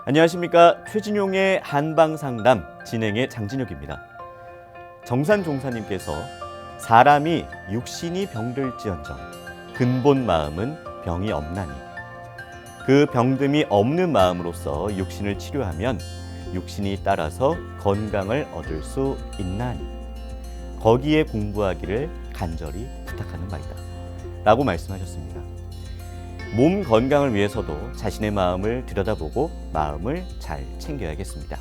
안녕하십니까. 최진용의 한방상담 진행의 장진혁입니다. 정산종사님께서 사람이 육신이 병들지언정 근본 마음은 병이 없나니 그 병듦이 없는 마음으로서 육신을 치료하면 육신이 따라서 건강을 얻을 수 있나니 거기에 공부하기를 간절히 부탁하는 바이다 라고 말씀하셨습니다. 몸 건강을 위해서도 자신의 마음을 들여다보고 마음을 잘 챙겨야겠습니다.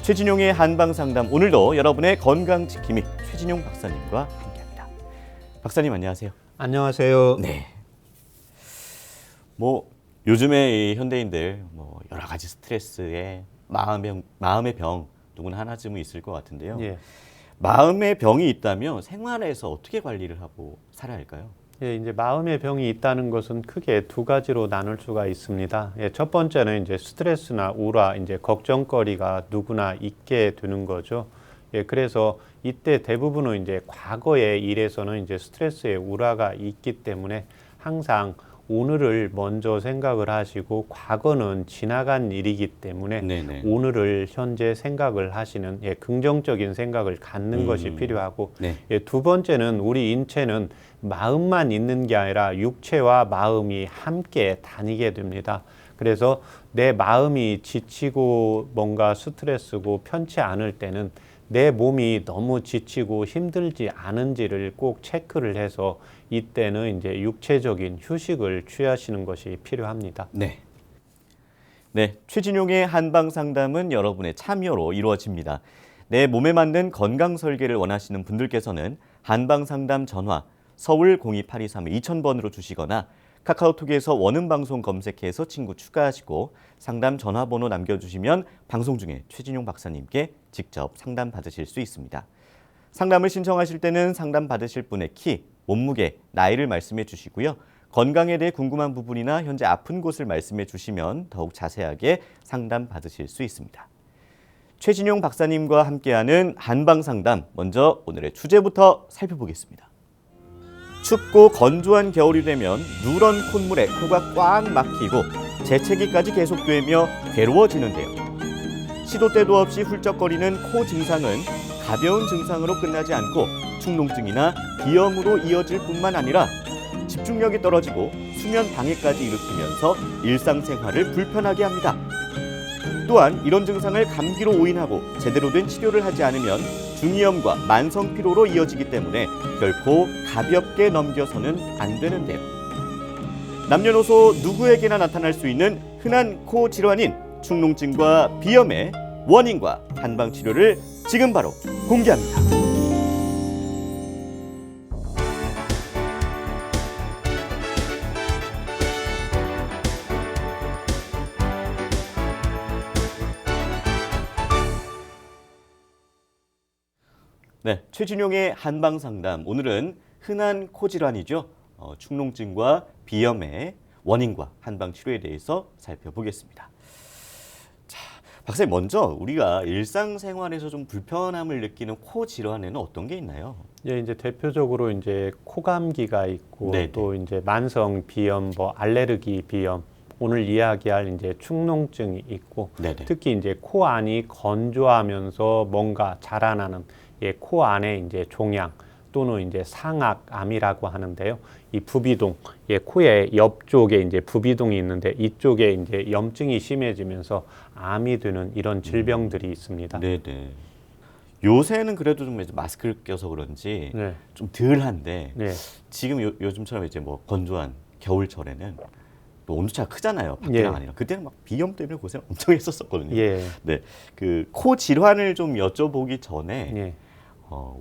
최진용의 한방상담, 오늘도 여러분의 건강 지킴이 최진용 박사님과 함께합니다. 박사님 안녕하세요. 안녕하세요. 네. 요즘에 이 현대인들 여러 가지 스트레스에 마음의 병 누구나 하나쯤은 있을 것 같은데요. 예. 마음의 병이 있다면 생활에서 어떻게 관리를 하고 살아야 할까요? 예, 이제 마음의 병이 있다는 것은 크게 두 가지로 나눌 수가 있습니다. 예, 첫 번째는 이제 스트레스나 우라, 이제 걱정거리가 누구나 있게 되는 거죠. 예, 그래서 이때 대부분은 이제 과거의 일에서는 이제 스트레스의 우라가 있기 때문에 항상 오늘을 먼저 생각을 하시고 과거는 지나간 일이기 때문에 네네. 오늘을 현재 생각을 하시는 긍정적인 생각을 갖는 것이 필요하고 네. 두 번째는 우리 인체는 마음만 있는 게 아니라 육체와 마음이 함께 다니게 됩니다. 그래서 내 마음이 지치고 뭔가 스트레스고 편치 않을 때는 내 몸이 너무 지치고 힘들지 않은지를 꼭 체크를 해서 이때는 이제 육체적인 휴식을 취하시는 것이 필요합니다. 네. 네, 최진용의 한방상담은 여러분의 참여로 이루어집니다. 내 몸에 맞는 건강 설계를 원하시는 분들께서는 한방상담 전화 서울 02823-2000번으로 주시거나 카카오톡에서 원음방송 검색해서 친구 추가하시고 상담 전화번호 남겨주시면 방송 중에 최진용 박사님께 직접 상담 받으실 수 있습니다. 상담을 신청하실 때는 상담 받으실 분의 키, 몸무게, 나이를 말씀해 주시고요. 건강에 대해 궁금한 부분이나 현재 아픈 곳을 말씀해 주시면 더욱 자세하게 상담 받으실 수 있습니다. 최진용 박사님과 함께하는 한방상담, 먼저 오늘의 주제부터 살펴보겠습니다. 춥고 건조한 겨울이 되면 누런 콧물에 코가 꽉 막히고 재채기까지 계속되며 괴로워지는데요. 시도 때도 없이 훌쩍거리는 코 증상은 가벼운 증상으로 끝나지 않고 축농증이나 비염으로 이어질 뿐만 아니라 집중력이 떨어지고 수면 방해까지 일으키면서 일상생활을 불편하게 합니다. 또한 이런 증상을 감기로 오인하고 제대로 된 치료를 하지 않으면 중이염과 만성 피로로 이어지기 때문에 결코 가볍게 넘겨서는 안 되는데요. 남녀노소 누구에게나 나타날 수 있는 흔한 코 질환인 축농증과 비염의 원인과 한방 치료를 지금 바로 공개합니다. 네, 최진용의 한방상담. 오늘은 흔한 코 질환이죠. 축농증과 비염의 원인과 한방 치료에 대해서 살펴보겠습니다. 자, 박사님 먼저 우리가 일상생활에서 좀 불편함을 느끼는 코 질환에는 어떤 게 있나요? 예, 이제 대표적으로 이제 코감기가 있고 네네. 또 이제 만성 비염, 알레르기 비염, 오늘 이야기할 이제 축농증이 있고 네네. 특히 이제 코 안이 건조하면서 뭔가 자라나는 코 안에 이제 종양 또는 이제 상악암이라고 하는데요. 이 부비동, 코의 옆쪽에 이제 부비동이 있는데 이쪽에 이제 염증이 심해지면서 암이 되는 이런 질병들이 있습니다. 네네. 요새는 그래도 좀 마스크를 껴서 그런지 네. 좀 덜한데 네. 지금 요즘처럼 이제 건조한 겨울철에는 또 온도차가 크잖아요. 밖이랑 예. 아니랑. 그때는 막 비염 때문에 고생 엄청 했었거든요. 예. 네, 그 코 질환을 좀 여쭤보기 전에 예.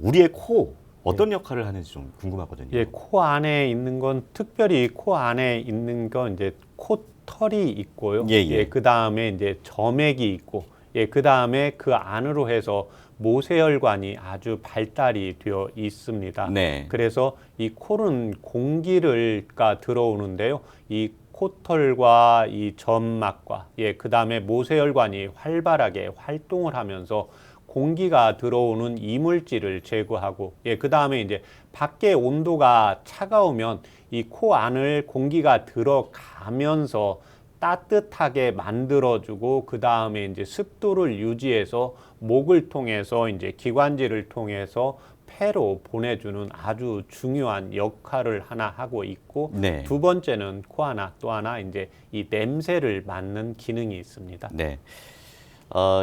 우리의 코 어떤 역할을 하는지 좀 궁금하거든요. 예, 코 안에 있는 건 특별히 코 안에 있는 건 이제 코털이 있고요. 예. 그 다음에 이제 점액이 있고, 그 다음에 그 안으로 해서 모세혈관이 아주 발달이 되어 있습니다. 네. 그래서 이 콜은 공기가 들어오는데요. 이 코털과 이 점막과 그 다음에 모세혈관이 활발하게 활동을 하면서 공기가 들어오는 이물질을 제거하고 그 다음에 이제 밖에 온도가 차가우면 이 코 안을 공기가 들어가면서 따뜻하게 만들어주고 그 다음에 이제 습도를 유지해서 목을 통해서 이제 기관지를 통해서 폐로 보내주는 아주 중요한 역할을 하나 하고 있고 네. 두 번째는 코 하나 또 하나 이제 이 냄새를 맡는 기능이 있습니다. 네.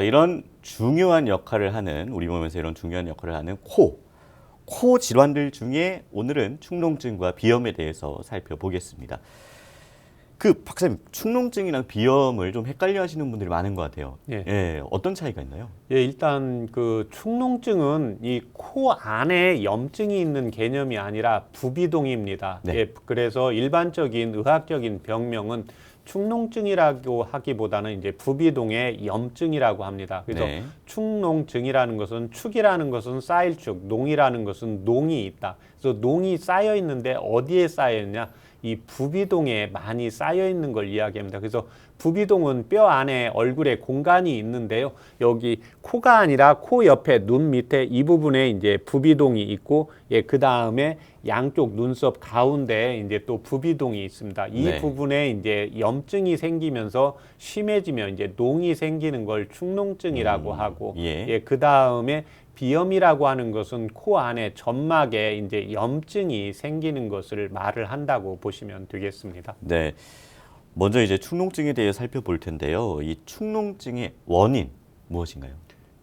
이런 중요한 역할을 하는 우리 몸에서 이런 중요한 역할을 하는 코 질환들 중에 오늘은 축농증과 비염에 대해서 살펴보겠습니다. 박사님, 축농증이랑 비염을 좀 헷갈려 하시는 분들이 많은 것 같아요. 예. 어떤 차이가 있나요? 예, 일단 그 축농증은 이 코 안에 염증이 있는 개념이 아니라 부비동입니다. 네. 예, 그래서 일반적인 의학적인 병명은 축농증이라고 하기보다는 이제 부비동의 염증이라고 합니다. 그래서 네. 축농증이라는 것은 축이라는 것은 쌓일 축, 농이라는 것은 농이 있다. 그래서 농이 쌓여 있는데 어디에 쌓여 있냐? 이 부비동에 많이 쌓여 있는 걸 이야기합니다. 그래서 부비동은 뼈 안에 얼굴에 공간이 있는데요. 여기 코가 아니라 코 옆에 눈 밑에 이 부분에 이제 부비동이 있고, 예, 그 다음에 양쪽 눈썹 가운데에 이제 또 부비동이 있습니다. 이 네. 부분에 이제 염증이 생기면서 심해지면 이제 농이 생기는 걸 축농증이라고 하고, 예. 그 다음에 비염이라고 하는 것은 코 안에 점막에 이제 염증이 생기는 것을 말을 한다고 보시면 되겠습니다. 네. 먼저 이제 축농증에 대해 살펴볼 텐데요. 이 축농증의 원인 무엇인가요?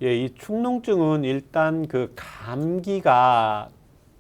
예, 이 축농증은 일단 그 감기가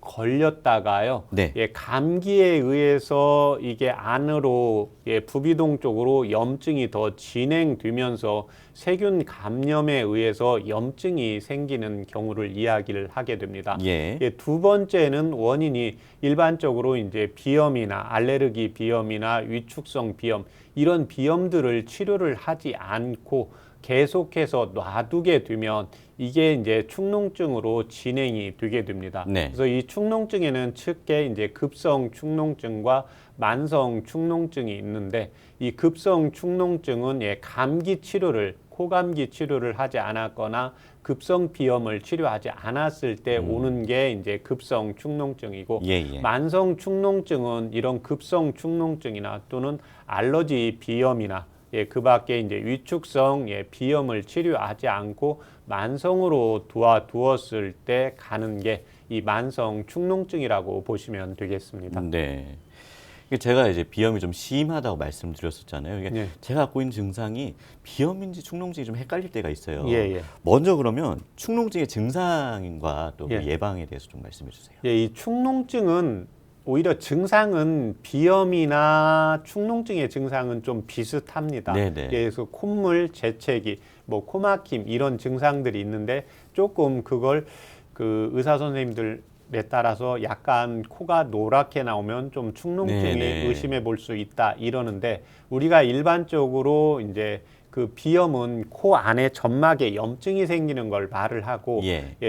걸렸다가요. 네. 예, 감기에 의해서 이게 안으로 부비동 쪽으로 염증이 더 진행되면서 세균 감염에 의해서 염증이 생기는 경우를 이야기를 하게 됩니다. 예. 두 번째는 원인이 일반적으로 이제 비염이나 알레르기 비염이나 위축성 비염 이런 비염들을 치료를 하지 않고 계속해서 놔두게 되면 이게 이제 축농증으로 진행이 되게 됩니다. 네. 그래서 이 축농증에는 측계 이제 급성 축농증과 만성 축농증이 있는데 이 급성 축농증은 감기 치료를 코감기 치료를 하지 않았거나 급성 비염을 치료하지 않았을 때 오는 게 이제 급성 축농증이고 예. 만성 축농증은 이런 급성 축농증이나 또는 알러지 비염이나 그 밖에 이제 위축성 비염을 치료하지 않고 만성으로 두었을 때 가는 게 이 만성 축농증이라고 보시면 되겠습니다. 네. 제가 이제 비염이 좀 심하다고 말씀드렸었잖아요. 이게 네. 제가 갖고 있는 증상이 비염인지 축농증이 좀 헷갈릴 때가 있어요. 예. 먼저 그러면 축농증의 증상과 또 예. 예방에 대해서 좀 말씀해 주세요. 이 축농증은 오히려 증상은 비염이나 축농증의 증상은 좀 비슷합니다. 네네. 그래서 콧물, 재채기, 뭐 코막힘 이런 증상들이 있는데 조금 그걸 그 의사 선생님들에 따라서 약간 코가 노랗게 나오면 좀 축농증이 네네. 의심해 볼 수 있다 이러는데 우리가 일반적으로 이제 그 비염은 코 안에 점막에 염증이 생기는 걸 말을 하고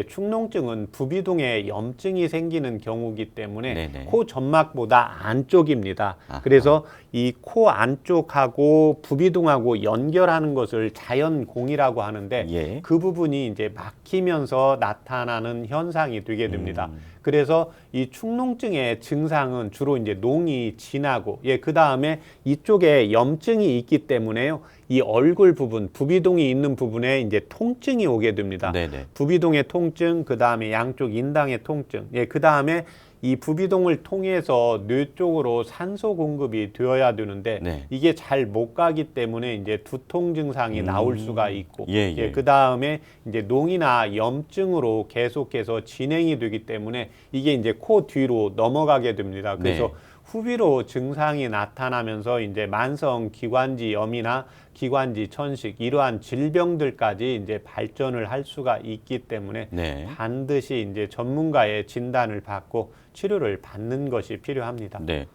축농증은 부비동에 염증이 생기는 경우이기 때문에 네네. 코 점막보다 안쪽입니다. 아하. 그래서 이 코 안쪽하고 부비동하고 연결하는 것을 자연공이라고 하는데 그 부분이 이제 막히면서 나타나는 현상이 되게 됩니다. 그래서 이 축농증의 증상은 주로 이제 농이 진하고 그 다음에 이쪽에 염증이 있기 때문에요. 이 얼굴 부분, 부비동이 있는 부분에 이제 통증이 오게 됩니다. 네네. 부비동의 통증, 그 다음에 양쪽 인당의 통증, 그 다음에 이 부비동을 통해서 뇌 쪽으로 산소 공급이 되어야 되는데 이게 잘 못 가기 때문에 이제 두통 증상이 나올 수가 있고 그 다음에 이제 농이나 염증으로 계속해서 진행이 되기 때문에 이게 이제 코 뒤로 넘어가게 됩니다. 그래서 후비로 증상이 나타나면서 이제 만성 기관지염이나 기관지 천식 이러한 질병들까지 이제 발전을 할 수가 있기 때문에 반드시 이제 전문가의 진단을 받고 치료를 받는 것이 필요합니다. 네.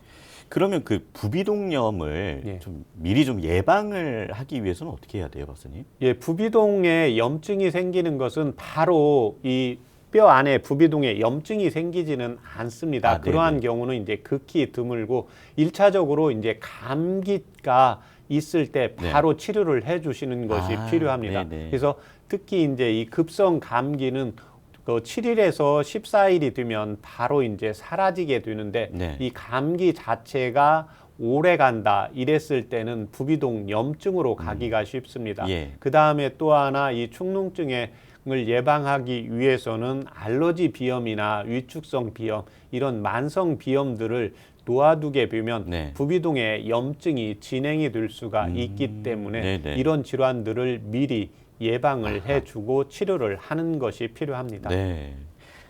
그러면 그 부비동염을 좀 미리 좀 예방을 하기 위해서는 어떻게 해야 돼요, 박사님? 부비동에 염증이 생기는 것은 바로 이 뼈 안에 부비동에 염증이 생기지는 않습니다. 그러한 경우는 이제 극히 드물고 1차적으로 이제 감기가 있을 때 바로 치료를 해 주시는 것이 필요합니다. 그래서 특히 이제 이 급성 감기는 그 7일에서 14일이 되면 바로 이제 사라지게 되는데 이 감기 자체가 오래 간다 이랬을 때는 부비동 염증으로 가기가 쉽습니다. 예. 그 다음에 또 하나 이 축농증을 예방하기 위해서는 알러지 비염이나 위축성 비염 이런 만성 비염들을 놓아두게 되면 네. 부비동의 염증이 진행이 될 수가 있기 때문에 네네. 이런 질환들을 미리 예방을 해주고 치료를 하는 것이 필요합니다. 네.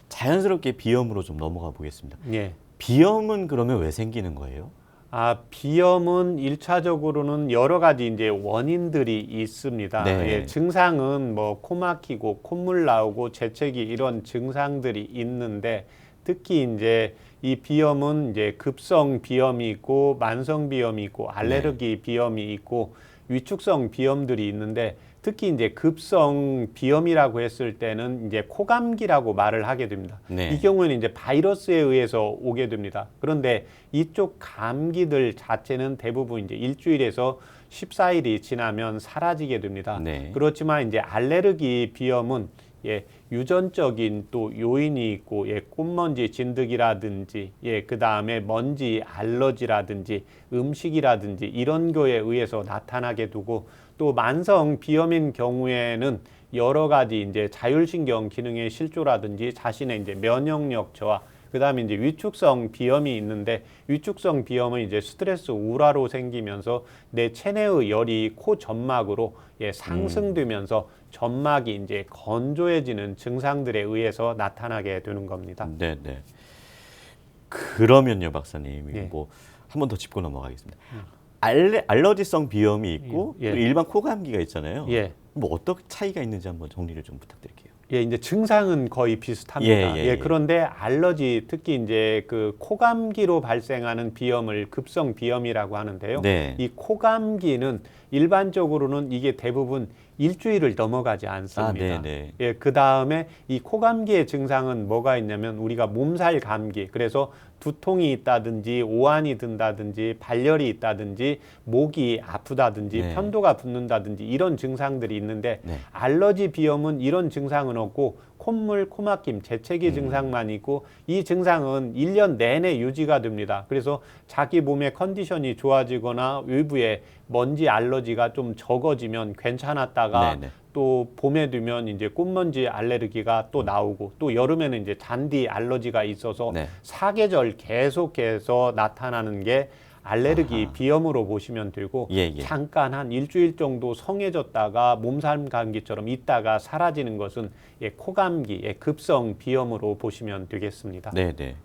자연스럽게 비염으로 좀 넘어가 보겠습니다. 예. 비염은 그러면 왜 생기는 거예요? 비염은 일차적으로는 여러 가지 이제 원인들이 있습니다. 네. 예, 증상은 뭐 코 막히고 콧물 나오고 재채기 이런 증상들이 있는데 특히 이제 이 비염은 이제 급성 비염이 있고 만성 비염이 있고 알레르기 비염이 있고 위축성 비염들이 있는데 특히 이제 급성 비염이라고 했을 때는 이제 코감기라고 말을 하게 됩니다. 네. 이 경우에는 이제 바이러스에 의해서 오게 됩니다. 그런데 이쪽 감기들 자체는 대부분 이제 일주일에서 14일이 지나면 사라지게 됩니다. 네. 그렇지만 이제 알레르기 비염은 유전적인 또 요인이 있고 꽃먼지 진드기라든지 그 다음에 먼지 알러지라든지 음식이라든지 이런 거에 의해서 나타나게 되고 또 만성 비염인 경우에는 여러 가지 이제 자율신경 기능의 실조라든지 자신의 이제 면역력 저하 그다음에 이제 위축성 비염이 있는데 위축성 비염은 이제 스트레스 우라로 생기면서 내 체내의 열이 코 점막으로 상승되면서 점막이 이제 건조해지는 증상들에 의해서 나타나게 되는 겁니다. 네, 네. 그러면요, 박사님, 예. 뭐 한 번 더 짚고 넘어가겠습니다. 알러지성 비염이 있고 예. 또 일반 코감기가 있잖아요. 예. 뭐 어떤 차이가 있는지 한번 정리를 좀 부탁드릴게요. 이제 증상은 거의 비슷합니다. 예. 그런데 알러지, 특히 이제 그 코감기로 발생하는 비염을 급성 비염이라고 하는데요. 네. 이 코감기는 일반적으로는 이게 대부분 일주일을 넘어가지 않습니다. 네네. 그 다음에 이 코감기의 증상은 뭐가 있냐면 우리가 몸살 감기, 그래서 두통이 있다든지 오한이 든다든지 발열이 있다든지 목이 아프다든지 네. 편도가 붓는다든지 이런 증상들이 있는데 네. 알러지 비염은 이런 증상은 없고 콧물, 코막힘, 재채기 증상만 있고 이 증상은 1년 내내 유지가 됩니다. 그래서 자기 몸의 컨디션이 좋아지거나 외부에 먼지 알러지가 좀 적어지면 괜찮았다가 네네. 또 봄에 되면 이제 꽃먼지 알레르기가 또 나오고 또 여름에는 이제 잔디 알러지가 있어서 네. 사계절 계속해서 나타나는 게 알레르기 비염으로 보시면 되고 예. 잠깐 한 일주일 정도 성해졌다가 몸살 감기처럼 있다가 사라지는 것은 코감기, 급성 비염으로 보시면 되겠습니다. 네네.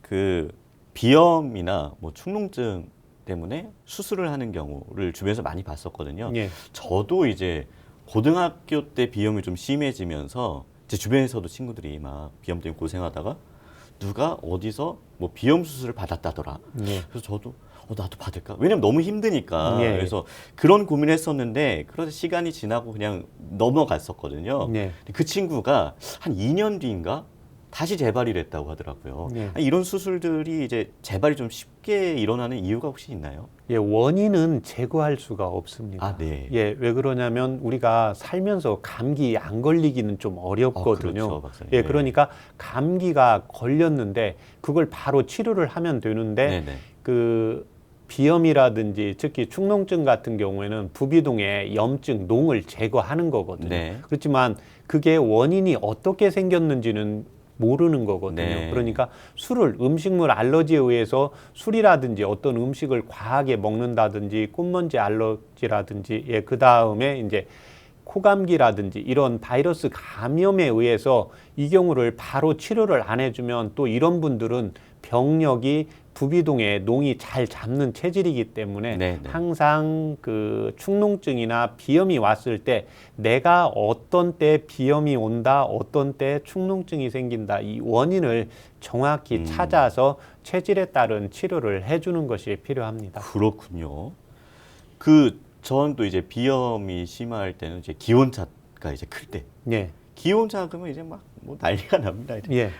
그 비염이나 뭐 축농증 때문에 수술을 하는 경우를 주변에서 많이 봤었거든요. 예. 저도 이제 고등학교 때 비염이 좀 심해지면서 제 주변에서도 친구들이 막 비염 때문에 고생하다가 누가 어디서 뭐 비염 수술을 받았다더라. 예. 그래서 저도 나도 받을까? 왜냐면 너무 힘드니까. 예. 그래서 그런 고민을 했었는데 그러다 시간이 지나고 그냥 넘어갔었거든요. 예. 그 친구가 한 2년 뒤인가 다시 재발이 됐다고 하더라고요. 예. 이런 수술들이 이제 재발이 좀 쉽게 일어나는 이유가 혹시 있나요? 원인은 제거할 수가 없습니다. 네. 왜 그러냐면 우리가 살면서 감기 안 걸리기는 좀 어렵거든요. 그렇죠, 박사님. 그러니까 감기가 걸렸는데 그걸 바로 치료를 하면 되는데 네네. 그 비염이라든지 특히 축농증 같은 경우에는 부비동의 염증, 농을 제거하는 거거든요. 네. 그렇지만 그게 원인이 어떻게 생겼는지는 모르는 거거든요. 네. 그러니까 음식물 알러지에 의해서 술이라든지 어떤 음식을 과하게 먹는다든지 꽃먼지 알러지라든지 그 다음에 이제 코감기라든지 이런 바이러스 감염에 의해서 이 경우를 바로 치료를 안 해주면 또 이런 분들은 병력이 부비동의 농이 잘 잡는 체질이기 때문에 네네. 항상 그 축농증이나 비염이 왔을 때 내가 어떤 때 비염이 온다, 어떤 때 축농증이 생긴다 이 원인을 정확히 찾아서 체질에 따른 치료를 해주는 것이 필요합니다. 그렇군요. 저는 또 이제 비염이 심할 때는 이제 기온차가 이제 클 때. 예. 기온차 그러면 이제 막 뭐 난리가 납니다. 이제 예.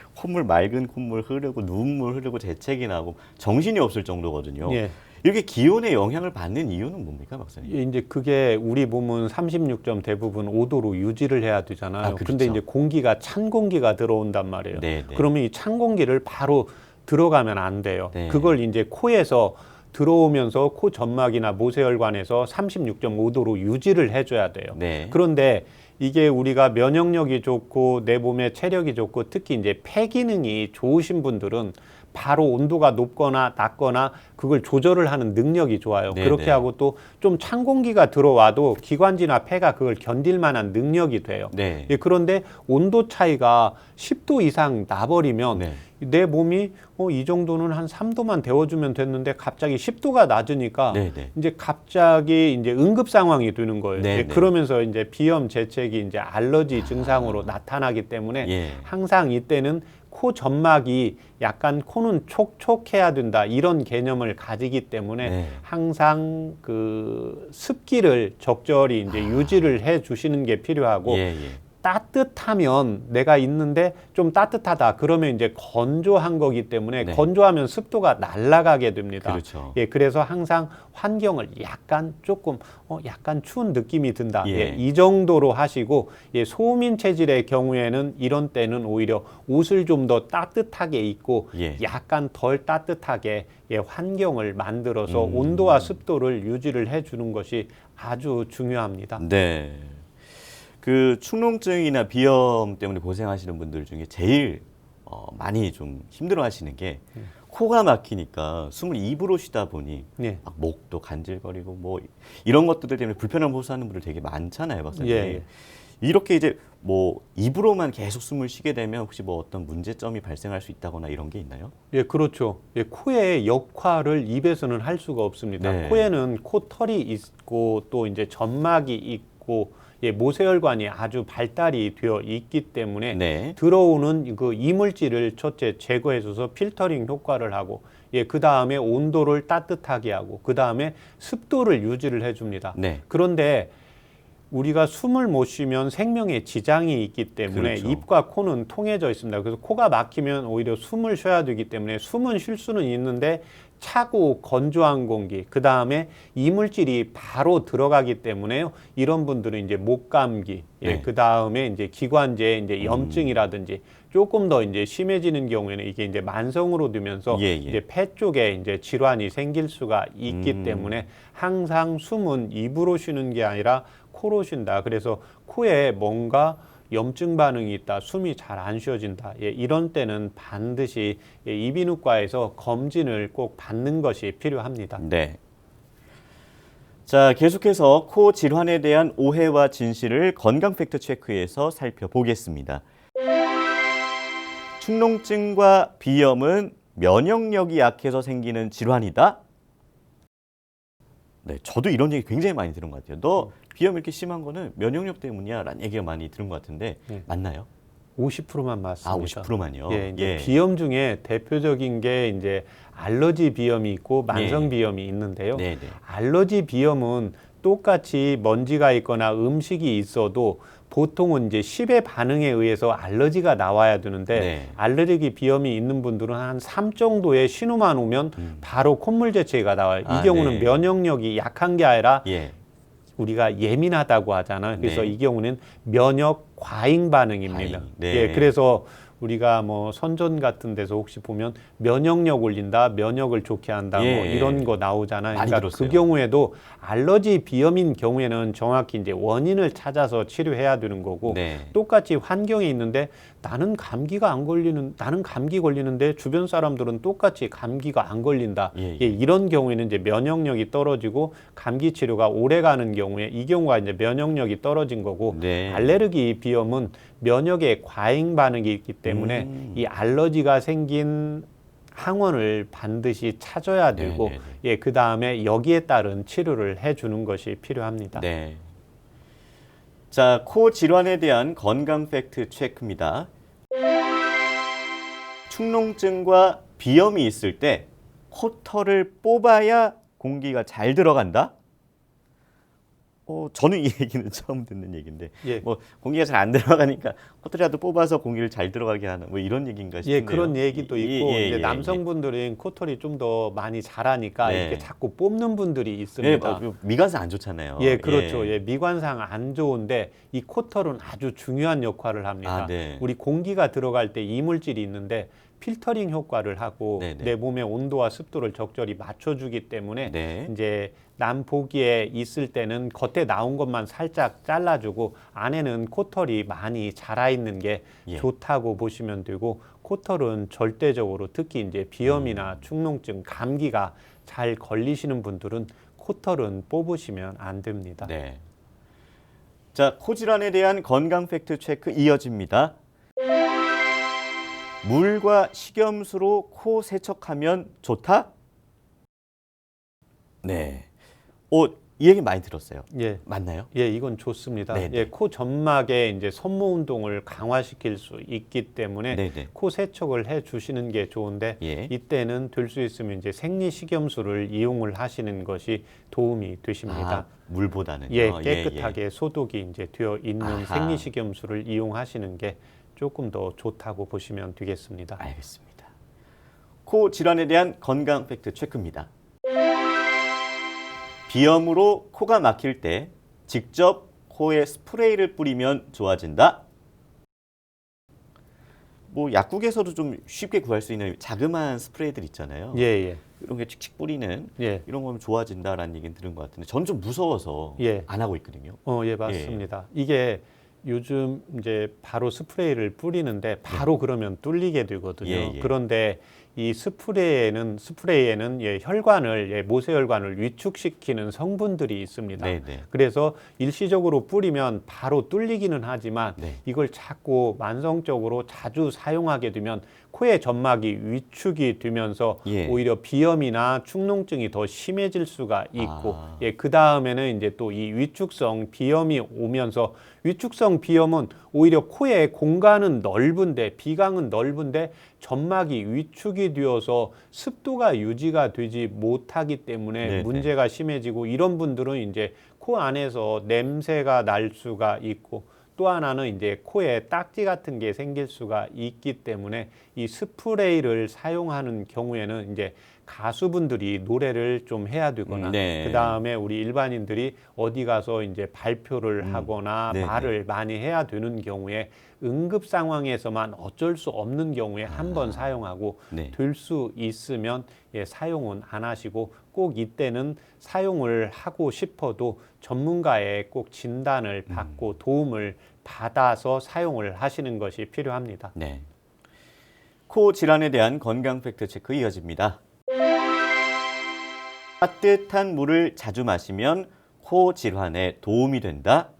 맑은 콧물 흐르고 눈물 흐르고 재채기 나고 정신이 없을 정도거든요. 예. 이렇게 기온의 영향을 받는 이유는 뭡니까, 박사님? 이제 그게 우리 몸은 36점 대부분 5도로 유지를 해야 되잖아요. 그렇죠. 근데 이제 공기가 찬 공기가 들어온단 말이에요. 네. 그러면 이 찬 공기를 바로 들어가면 안 돼요. 네. 그걸 이제 코에서 들어오면서 코 점막이나 모세혈관에서 36.5도로 유지를 해줘야 돼요. 네. 그런데 이게 우리가 면역력이 좋고 내 몸에 체력이 좋고 특히 이제 폐 기능이 좋으신 분들은 바로 온도가 높거나 낮거나 그걸 조절을 하는 능력이 좋아요. 네네. 그렇게 하고 또 좀 찬 공기가 들어와도 기관지나 폐가 그걸 견딜 만한 능력이 돼요. 네. 예, 그런데 온도 차이가 10도 이상 나버리면 네. 내 몸이 이 정도는 한 3도만 데워주면 됐는데 갑자기 10도가 낮으니까 네네. 이제 갑자기 이제 응급 상황이 되는 거예요. 네네. 예, 그러면서 이제 비염, 재채기, 이제 알러지 증상으로 나타나기 때문에 예. 항상 이때는 코 점막이 약간 코는 촉촉해야 된다 이런 개념을 가지기 때문에 네. 항상 그 습기를 적절히 이제 유지를 해 주시는 게 필요하고 예, 예. 따뜻하면 내가 있는데 좀 따뜻하다 그러면 이제 건조한 거기 때문에 네. 건조하면 습도가 날아가게 됩니다. 그렇죠. 예, 그래서 항상 환경을 약간 조금 약간 추운 느낌이 든다. 예. 예, 이 정도로 하시고 예, 소민 체질의 경우에는 이런 때는 오히려 옷을 좀 더 따뜻하게 입고 예. 약간 덜 따뜻하게 예, 환경을 만들어서 온도와 습도를 유지를 해주는 것이 아주 중요합니다. 네. 그 축농증이나 비염 때문에 고생하시는 분들 중에 제일 많이 좀 힘들어하시는 게 코가 막히니까 숨을 입으로 쉬다 보니 네. 막 목도 간질거리고 뭐 이런 것들 때문에 불편함을 호소하는 분들 되게 많잖아요, 박사님. 예. 이렇게 이제 뭐 입으로만 계속 숨을 쉬게 되면 혹시 뭐 어떤 문제점이 발생할 수 있다거나 이런 게 있나요? 예, 그렇죠. 예, 코의 역할을 입에서는 할 수가 없습니다. 네. 코에는 코털이 있고 또 이제 점막이 있고 예, 모세혈관이 아주 발달이 되어 있기 때문에 네. 들어오는 그 이물질을 첫째 제거해줘서 필터링 효과를 하고 예, 그 다음에 온도를 따뜻하게 하고 그 다음에 습도를 유지를 해줍니다. 네. 그런데 우리가 숨을 못 쉬면 생명에 지장이 있기 때문에 그렇죠. 입과 코는 통해져 있습니다. 그래서 코가 막히면 오히려 숨을 쉬어야 되기 때문에 숨은 쉴 수는 있는데 차고 건조한 공기, 그 다음에 이물질이 바로 들어가기 때문에요. 이런 분들은 이제 목감기, 예, 네. 그 다음에 이제 기관지에 이제 염증이라든지 조금 더 이제 심해지는 경우에는 이게 이제 만성으로 되면서 예, 예. 이제 폐 쪽에 이제 질환이 생길 수가 있기 때문에 항상 숨은 입으로 쉬는 게 아니라 코로 쉰다. 그래서 코에 뭔가 염증 반응이 있다, 숨이 잘 안 쉬어진다. 예, 이런 때는 반드시 예, 이비인후과에서 검진을 꼭 받는 것이 필요합니다. 네. 자, 계속해서 코 질환에 대한 오해와 진실을 건강 팩트 체크에서 살펴보겠습니다. 축농증과 비염은 면역력이 약해서 생기는 질환이다. 네, 저도 이런 얘기 굉장히 많이 들은 것 같아요. 너 비염 이렇게 심한 거는 면역력 때문이야 라는 얘기가 많이 들은 것 같은데 네. 맞나요? 50%만 맞습니다. 아, 50%만요. 예, 이제 비염 중에 대표적인 게 이제 알러지 비염이 있고 만성 비염이 있는데요. 네, 네. 알러지 비염은 똑같이 먼지가 있거나 음식이 있어도 보통은 이제 10의 반응에 의해서 알러지가 나와야 되는데 네. 알레르기 비염이 있는 분들은 한 3 정도의 신호만 오면 바로 콧물 재채기가 나와요. 아, 이 경우는 네. 면역력이 약한 게 아니라 예. 우리가 예민하다고 하잖아요. 그래서 네. 이 경우는 면역 과잉 반응입니다. 과잉, 네. 예, 그래서 우리가 뭐 선전 같은 데서 혹시 보면 면역력 올린다, 면역을 좋게 한다, 뭐 예. 이런 거 나오잖아요. 많이 그러니까 들었어요. 그 경우에도 알러지 비염인 경우에는 정확히 이제 원인을 찾아서 치료해야 되는 거고 네. 똑같이 환경에 있는데 나는 감기 걸리는데 주변 사람들은 똑같이 감기가 안 걸린다. 예, 예. 예, 이런 경우에는 이제 면역력이 떨어지고 감기 치료가 오래 가는 경우에 이 경우가 이제 면역력이 떨어진 거고 네. 알레르기 비염은 면역의 과잉 반응이 있기 때문에 이 알러지가 생긴 항원을 반드시 찾아야 되고 네, 네, 예, 그 다음에 여기에 따른 치료를 해주는 것이 필요합니다. 네. 자, 코 질환에 대한 건강 팩트 체크입니다. 축농증과 비염이 있을 때 코털을 뽑아야 공기가 잘 들어간다? 저는 이 얘기는 처음 듣는 얘기인데 예. 뭐 공기가 잘 안 들어가니까 코털이라도 뽑아서 공기를 잘 들어가게 하는 뭐 이런 얘기인가 싶네요. 예, 그런 얘기도 있고 이제 예. 남성분들은 코털이 좀 더 많이 자라니까 네. 이렇게 자꾸 뽑는 분들이 예, 있습니다. 미간사 안 좋잖아요. 예, 그렇죠. 예, 미관상 안 좋은데 이 코털은 아주 중요한 역할을 합니다. 아, 네. 우리 공기가 들어갈 때 이물질이 있는데 필터링 효과를 하고 네네. 내 몸의 온도와 습도를 적절히 맞춰주기 때문에 네. 이제 남 보기에 있을 때는 겉에 나온 것만 살짝 잘라주고 안에는 코털이 많이 자라 있는 게 예. 좋다고 보시면 되고 코털은 절대적으로 특히 이제 비염이나 축농증, 감기가 잘 걸리시는 분들은 코털은 뽑으시면 안 됩니다. 네. 자, 코 질환에 대한 건강 팩트 체크 이어집니다. 물과 식염수로 코 세척하면 좋다? 네. 이 얘기 많이 들었어요. 예. 맞나요? 예, 이건 좋습니다. 네네. 예, 코 점막에 이제 섬모 운동을 강화시킬 수 있기 때문에 네네. 코 세척을 해 주시는 게 좋은데 예. 이때는 될 수 있으면 이제 생리식염수를 이용을 하시는 것이 도움이 되십니다. 물보다는요. 예, 깨끗하게 소독이 이제 되어 있는 아하. 생리식염수를 이용하시는 게 조금 더 좋다고 보시면 되겠습니다. 알겠습니다. 코 질환에 대한 건강 팩트 체크입니다. 비염으로 코가 막힐 때 직접 코에 스프레이를 뿌리면 좋아진다? 뭐 약국에서도 좀 쉽게 구할 수 있는 자그마한 스프레이들 있잖아요. 예, 예. 이런 게 칙칙 뿌리는 예. 이런 거면 좋아진다라는 얘기는 들은 것 같은데 저는 좀 무서워서 예. 안 하고 있거든요. 예, 맞습니다. 이게 요즘 이제 바로 스프레이를 뿌리는데 바로 그러면 뚫리게 되거든요. 예, 예. 그런데 이 스프레이에는 예, 혈관을 예, 모세혈관을 위축시키는 성분들이 있습니다. 네네. 그래서 일시적으로 뿌리면 바로 뚫리기는 하지만 네. 이걸 자꾸 만성적으로 자주 사용하게 되면 코의 점막이 위축이 되면서 예. 오히려 비염이나 축농증이 더 심해질 수가 있고 아. 예, 그 다음에는 이제 또 이 위축성 비염이 오면서 위축성 비염은 오히려 코의 공간은 넓은데 비강은 넓은데 점막이 위축이 되어서 습도가 유지가 되지 못하기 때문에 네네. 문제가 심해지고 이런 분들은 이제 코 안에서 냄새가 날 수가 있고 또 하나는 이제 코에 딱지 같은 게 생길 수가 있기 때문에 이 스프레이를 사용하는 경우에는 이제 가수분들이 노래를 좀 해야 되거나 네. 그 다음에 우리 일반인들이 어디 가서 이제 발표를 하거나 네네. 말을 많이 해야 되는 경우에 응급 상황에서만 어쩔 수 없는 경우에 한 번 사용하고 네. 될 수 있으면 예, 사용은 안 하시고 꼭 이때는 사용을 하고 싶어도 전문가의 꼭 진단을 받고 도움을 받아서 사용을 하시는 것이 필요합니다. 네. 코 질환에 대한 건강 팩트 체크 이어집니다. 따뜻한 물을 자주 마시면 코 질환에 도움이 된다.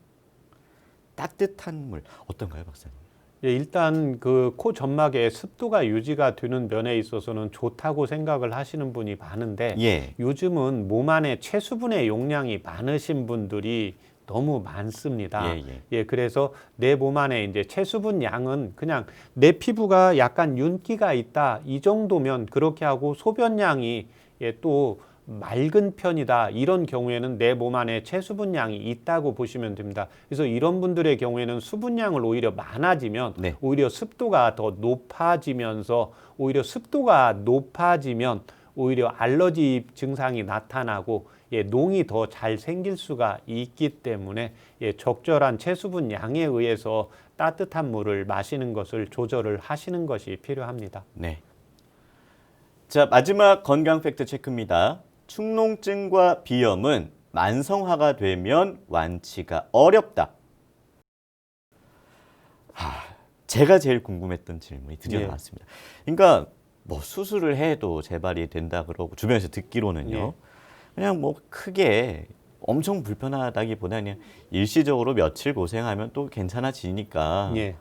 따뜻한 물 어떤가요, 박사님? 예, 일단 그 코 점막의 습도가 유지가 되는 면에 있어서는 좋다고 생각을 하시는 분이 많은데 예. 요즘은 몸 안에 체수분의 용량이 많으신 분들이 너무 많습니다. 예, 그래서 내 몸 안에 이제 체수분 양은 그냥 내 피부가 약간 윤기가 있다 이 정도면 그렇게 하고 소변량이 예, 또 맑은 편이다 이런 경우에는 내 몸 안에 체수분 양이 있다고 보시면 됩니다. 그래서 이런 분들의 경우에는 수분량을 오히려 많아지면 네. 오히려 습도가 더 높아지면서 오히려 습도가 높아지면 오히려 알러지 증상이 나타나고 예, 농이 더 잘 생길 수가 있기 때문에 예, 적절한 체수분 양에 의해서 따뜻한 물을 마시는 것을 조절을 하시는 것이 필요합니다. 네. 자, 마지막 건강 팩트 체크입니다. 축농증과 비염은 만성화가 되면 완치가 어렵다. 제가 제일 궁금했던 질문이 드디어 예. 나왔습니다. 그러니까 뭐 수술을 해도 재발이 된다 그러고 주변에서 듣기로는요. 예. 그냥 뭐 크게 엄청 불편하다기보다 그냥 일시적으로 며칠 고생하면 또 괜찮아지니까 예.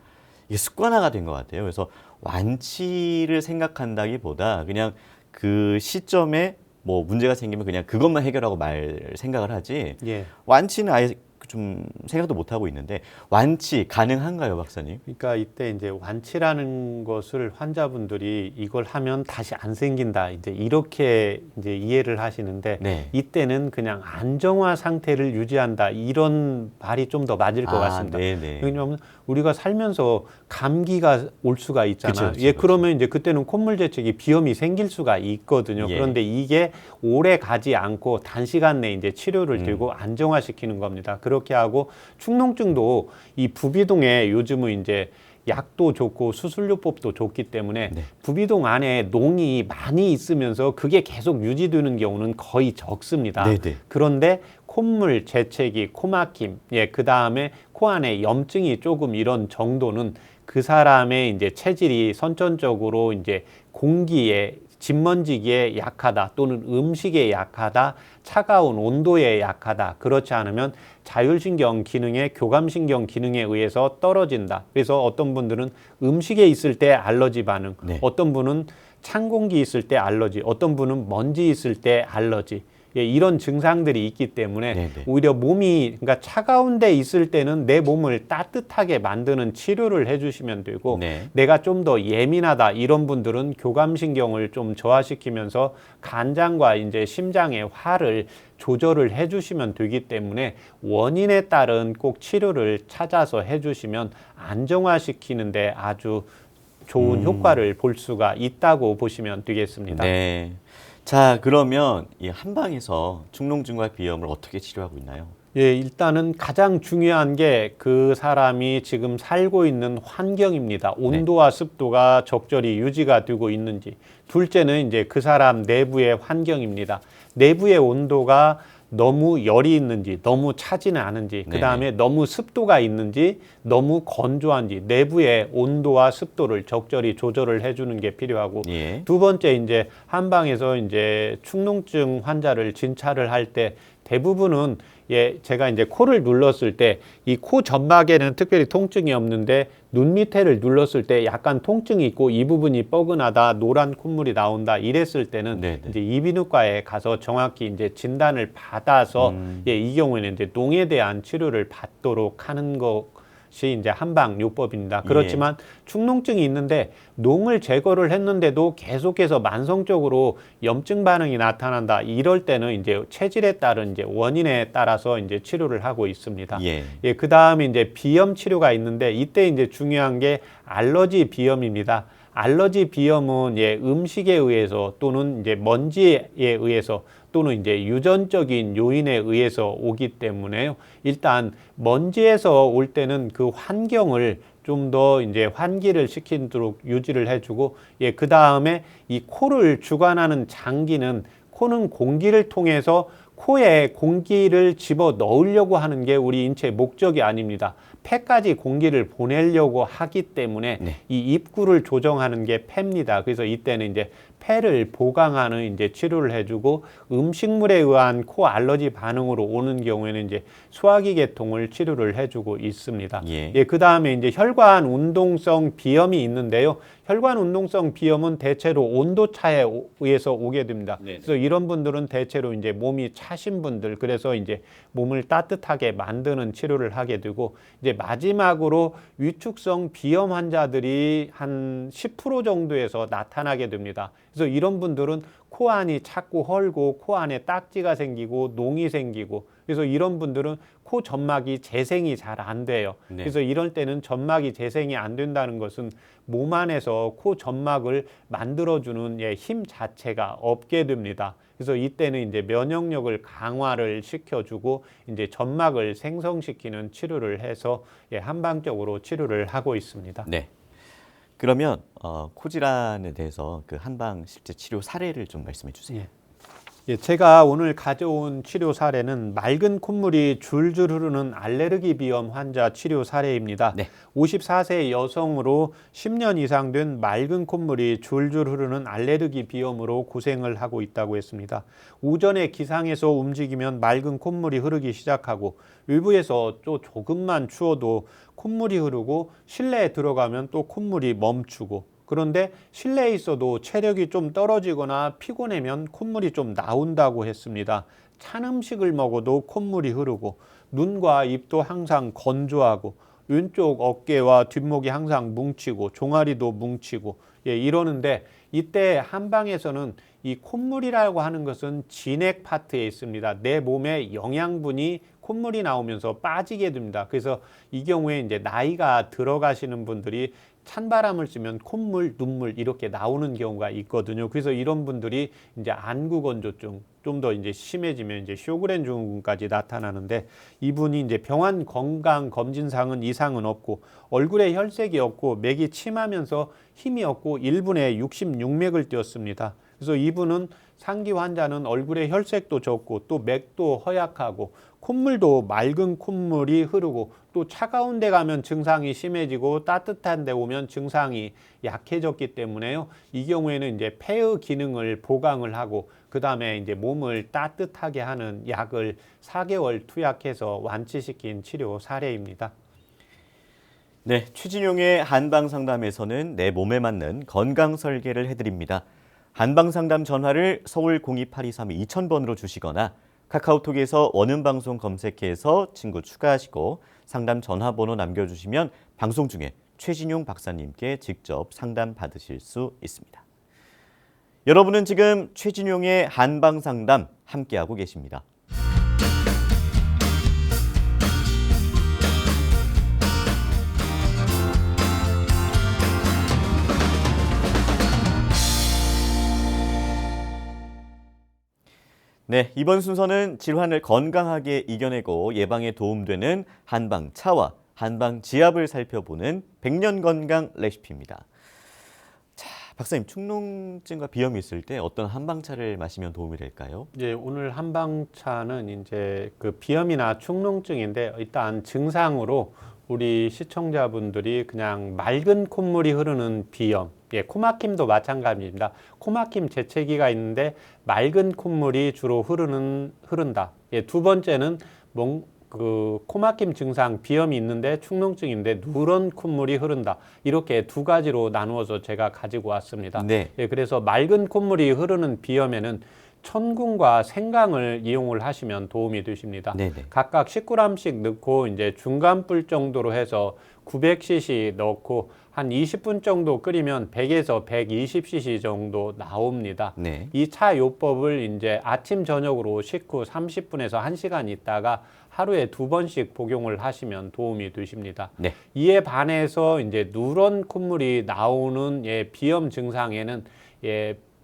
이게 습관화가 된 것 같아요. 그래서 완치를 생각한다기보다 그냥 그 시점에 뭐 문제가 생기면 그냥 그것만 해결하고 말 생각을 하지 예. 완치는 아예 좀 생각도 못 하고 있는데 완치 가능한가요, 박사님? 그러니까 이때 이제 완치라는 것을 환자분들이 이걸 하면 다시 안 생긴다. 이제 이렇게 이제 이해를 하시는데 네. 이때는 그냥 안정화 상태를 유지한다. 이런 말이 좀 더 맞을 것 같습니다. 네네. 왜냐하면 우리가 살면서 감기가 올 수가 있잖아요. 그쵸, 그쵸, 예, 그쵸. 그러면 이제 그때는 콧물 재채기 비염이 생길 수가 있거든요. 예. 그런데 이게 오래 가지 않고 단시간 내에 이제 치료를 들고 안정화시키는 겁니다. 그렇게 하고 축농증도 이 부비동에 요즘은 이제 약도 좋고 수술요법도 좋기 때문에 네. 부비동 안에 농이 많이 있으면서 그게 계속 유지되는 경우는 거의 적습니다. 네네. 그런데 콧물, 재채기, 코막힘, 예, 그 다음에 코 안에 염증이 조금 이런 정도는 그 사람의 이제 체질이 선천적으로 이제 공기에 진먼지기에 약하다 또는 음식에 약하다, 차가운 온도에 약하다. 그렇지 않으면 자율신경 기능의 교감신경 기능에 의해서 떨어진다. 그래서 어떤 분들은 음식에 있을 때 알러지 반응, 네. 어떤 분은 찬 공기 있을 때 알러지, 어떤 분은 먼지 있을 때 알러지. 예, 이런 증상들이 있기 때문에 네네. 오히려 몸이 그러니까 차가운 데 있을 때는 내 몸을 따뜻하게 만드는 치료를 해주시면 되고 네. 내가 좀 더 예민하다 이런 분들은 교감신경을 좀 저하시키면서 간장과 이제 심장의 화를 조절을 해주시면 되기 때문에 원인에 따른 꼭 치료를 찾아서 해주시면 안정화시키는데 아주 좋은 효과를 볼 수가 있다고 보시면 되겠습니다. 네. 자, 그러면 이 한방에서 축농증과 비염을 어떻게 치료하고 있나요? 예, 일단은 가장 중요한 게 그 사람이 지금 살고 있는 환경입니다. 온도와 습도가 적절히 유지가 되고 있는지. 둘째는 이제 그 사람 내부의 환경입니다. 내부의 온도가 너무 열이 있는지, 너무 차지는 않은지, 그 다음에 너무 습도가 있는지, 너무 건조한지, 내부의 온도와 습도를 적절히 조절을 해주는 게 필요하고, 예. 두 번째 이제 한방에서 이제 축농증 환자를 진찰을 할 때 대부분은 예, 제가 이제 코를 눌렀을 때 이 코 점막에는 특별히 통증이 없는데 눈 밑에를 눌렀을 때 약간 통증이 있고 이 부분이 뻐근하다, 노란 콧물이 나온다 이랬을 때는 네네. 이제 이비인후과에 가서 정확히 이제 진단을 받아서 예, 이 경우에는 이제 농에 대한 치료를 받도록 하는 것이 이제 한방요법입니다. 그렇지만 축농증이 있는데 농을 제거를 했는데도 계속해서 만성적으로 염증 반응이 나타난다. 이럴 때는 이제 체질에 따른 이제 원인에 따라서 이제 치료를 하고 있습니다. 예. 예, 그 다음에 이제 비염 치료가 있는데 이때 이제 중요한 게 알러지 비염입니다. 알러지 비염은 예, 음식에 의해서 또는 이제 먼지에 의해서 또는 이제 유전적인 요인에 의해서 오기 때문에요. 일단 먼지에서 올 때는 그 환경을 좀 더 이제 환기를 시키도록 유지를 해주고, 예, 그 다음에 이 코를 주관하는 장기는 코는 공기를 통해서 코에 공기를 집어 넣으려고 하는 게 우리 인체의 목적이 아닙니다. 폐까지 공기를 보내려고 하기 때문에 이 입구를 조정하는 게 폐입니다. 그래서 이때는 이제 폐를 보강하는 이제 치료를 해주고 음식물에 의한 코 알러지 반응으로 오는 경우에는 이제 소화기 계통을 치료를 해주고 있습니다. 예, 그 다음에 이제 혈관 운동성 비염이 있는데요. 혈관 운동성 비염은 대체로 온도 차에 의해서 오게 됩니다. 그래서 이런 분들은 대체로 이제 몸이 차신 분들, 그래서 이제 몸을 따뜻하게 만드는 치료를 하게 되고, 이제 마지막으로 위축성 비염 환자들이 한 10% 정도에서 나타나게 됩니다. 그래서 이런 분들은 코 안이 자꾸 헐고 코 안에 딱지가 생기고 농이 생기고, 그래서 이런 분들은 코 점막이 재생이 잘 안 돼요. 그래서 이럴 때는 점막이 재생이 안 된다는 것은 몸 안에서 코 점막을 만들어주는 예, 힘 자체가 없게 됩니다. 그래서 이때는 이제 면역력을 강화를 시켜주고 이제 점막을 생성시키는 치료를 해서 예, 한방적으로 치료를 하고 있습니다. 네. 그러면 코질환에 대해서 그 한방 실제 치료 사례를 좀 말씀해 주세요. 예, 제가 오늘 가져온 치료 사례는 맑은 콧물이 줄줄 흐르는 알레르기 비염 환자 치료 사례입니다. 54세 여성으로 10년 이상 된 맑은 콧물이 줄줄 흐르는 알레르기 비염으로 고생을 하고 있다고 했습니다. 오전에 기상에서 움직이면 맑은 콧물이 흐르기 시작하고 외부에서 또 조금만 추워도 콧물이 흐르고 실내에 들어가면 또 콧물이 멈추고, 그런데 실내에 있어도 체력이 좀 떨어지거나 피곤하면 콧물이 좀 나온다고 했습니다. 찬 음식을 먹어도 콧물이 흐르고 눈과 입도 항상 건조하고 왼쪽 어깨와 뒷목이 항상 뭉치고 종아리도 뭉치고 이러는데 이때 한방에서는 이 콧물이라고 하는 것은 진액 파트에 있습니다. 내 몸에 영양분이 콧물이 나오면서 빠지게 됩니다. 그래서 이 경우에 이제 나이가 들어가시는 분들이 찬바람을 쐬면 콧물, 눈물 이렇게 나오는 경우가 있거든요. 그래서 이런 분들이 이제 안구 건조증 좀 더 이제 심해지면 이제 쇼그렌 증후군까지 나타나는데 이분이 이제 병원 건강 검진상은 이상은 없고 얼굴에 혈색이 없고 맥이 침하면서 힘이 없고 1분에 66맥을 띄었습니다. 그래서 이분은 상기 환자는 얼굴에 혈색도 적고 또 맥도 허약하고 콧물도 맑은 콧물이 흐르고 또 차가운 데 가면 증상이 심해지고 따뜻한 데 오면 증상이 약해졌기 때문에요. 이 경우에는 이제 폐의 기능을 보강을 하고 그 다음에 이제 몸을 따뜻하게 하는 약을 4개월 투약해서 완치시킨 치료 사례입니다. 네, 최진용의 한방상담에서는 내 몸에 맞는 건강 설계를 해드립니다. 한방상담 전화를 서울 02823-2000번으로 주시거나 카카오톡에서 원음방송 검색해서 친구 추가하시고 상담 전화번호 남겨주시면 방송 중에 최진용 박사님께 직접 상담 받으실 수 있습니다. 여러분은 지금 최진용의 한방상담 함께하고 계십니다. 네, 이번 순서는 질환을 건강하게 이겨내고 예방에 도움되는 한방차와 한방지압을 살펴보는 백년건강 레시피입니다. 자, 박사님, 축농증과 비염이 있을 때 어떤 한방차를 마시면 도움이 될까요? 예, 오늘 한방차는 이제 그 비염이나 축농증인데 일단 증상으로 우리 시청자분들이 그냥 맑은 콧물이 흐르는 비염, 코막힘도 마찬가지입니다. 코막힘 재채기가 있는데 맑은 콧물이 주로 흐른다. 두 번째는 그 코막힘 증상 비염이 있는데 축농증인데 누런 콧물이 흐른다. 이렇게 두 가지로 나누어서 제가 가지고 왔습니다. 네. 그래서 맑은 콧물이 흐르는 비염에는 천궁과 생강을 이용을 하시면 도움이 되십니다. 네네. 각각 10g씩 넣고 이제 중간불 정도로 해서 900cc 넣고 한 20분 정도 끓이면 100에서 120cc 정도 나옵니다. 네. 이 차 요법을 이제 아침 저녁으로 식후 30분에서 1시간 있다가 하루에 2번씩 복용을 하시면 도움이 되십니다. 네. 이에 반해서 이제 누런 콧물이 나오는 비염 증상에는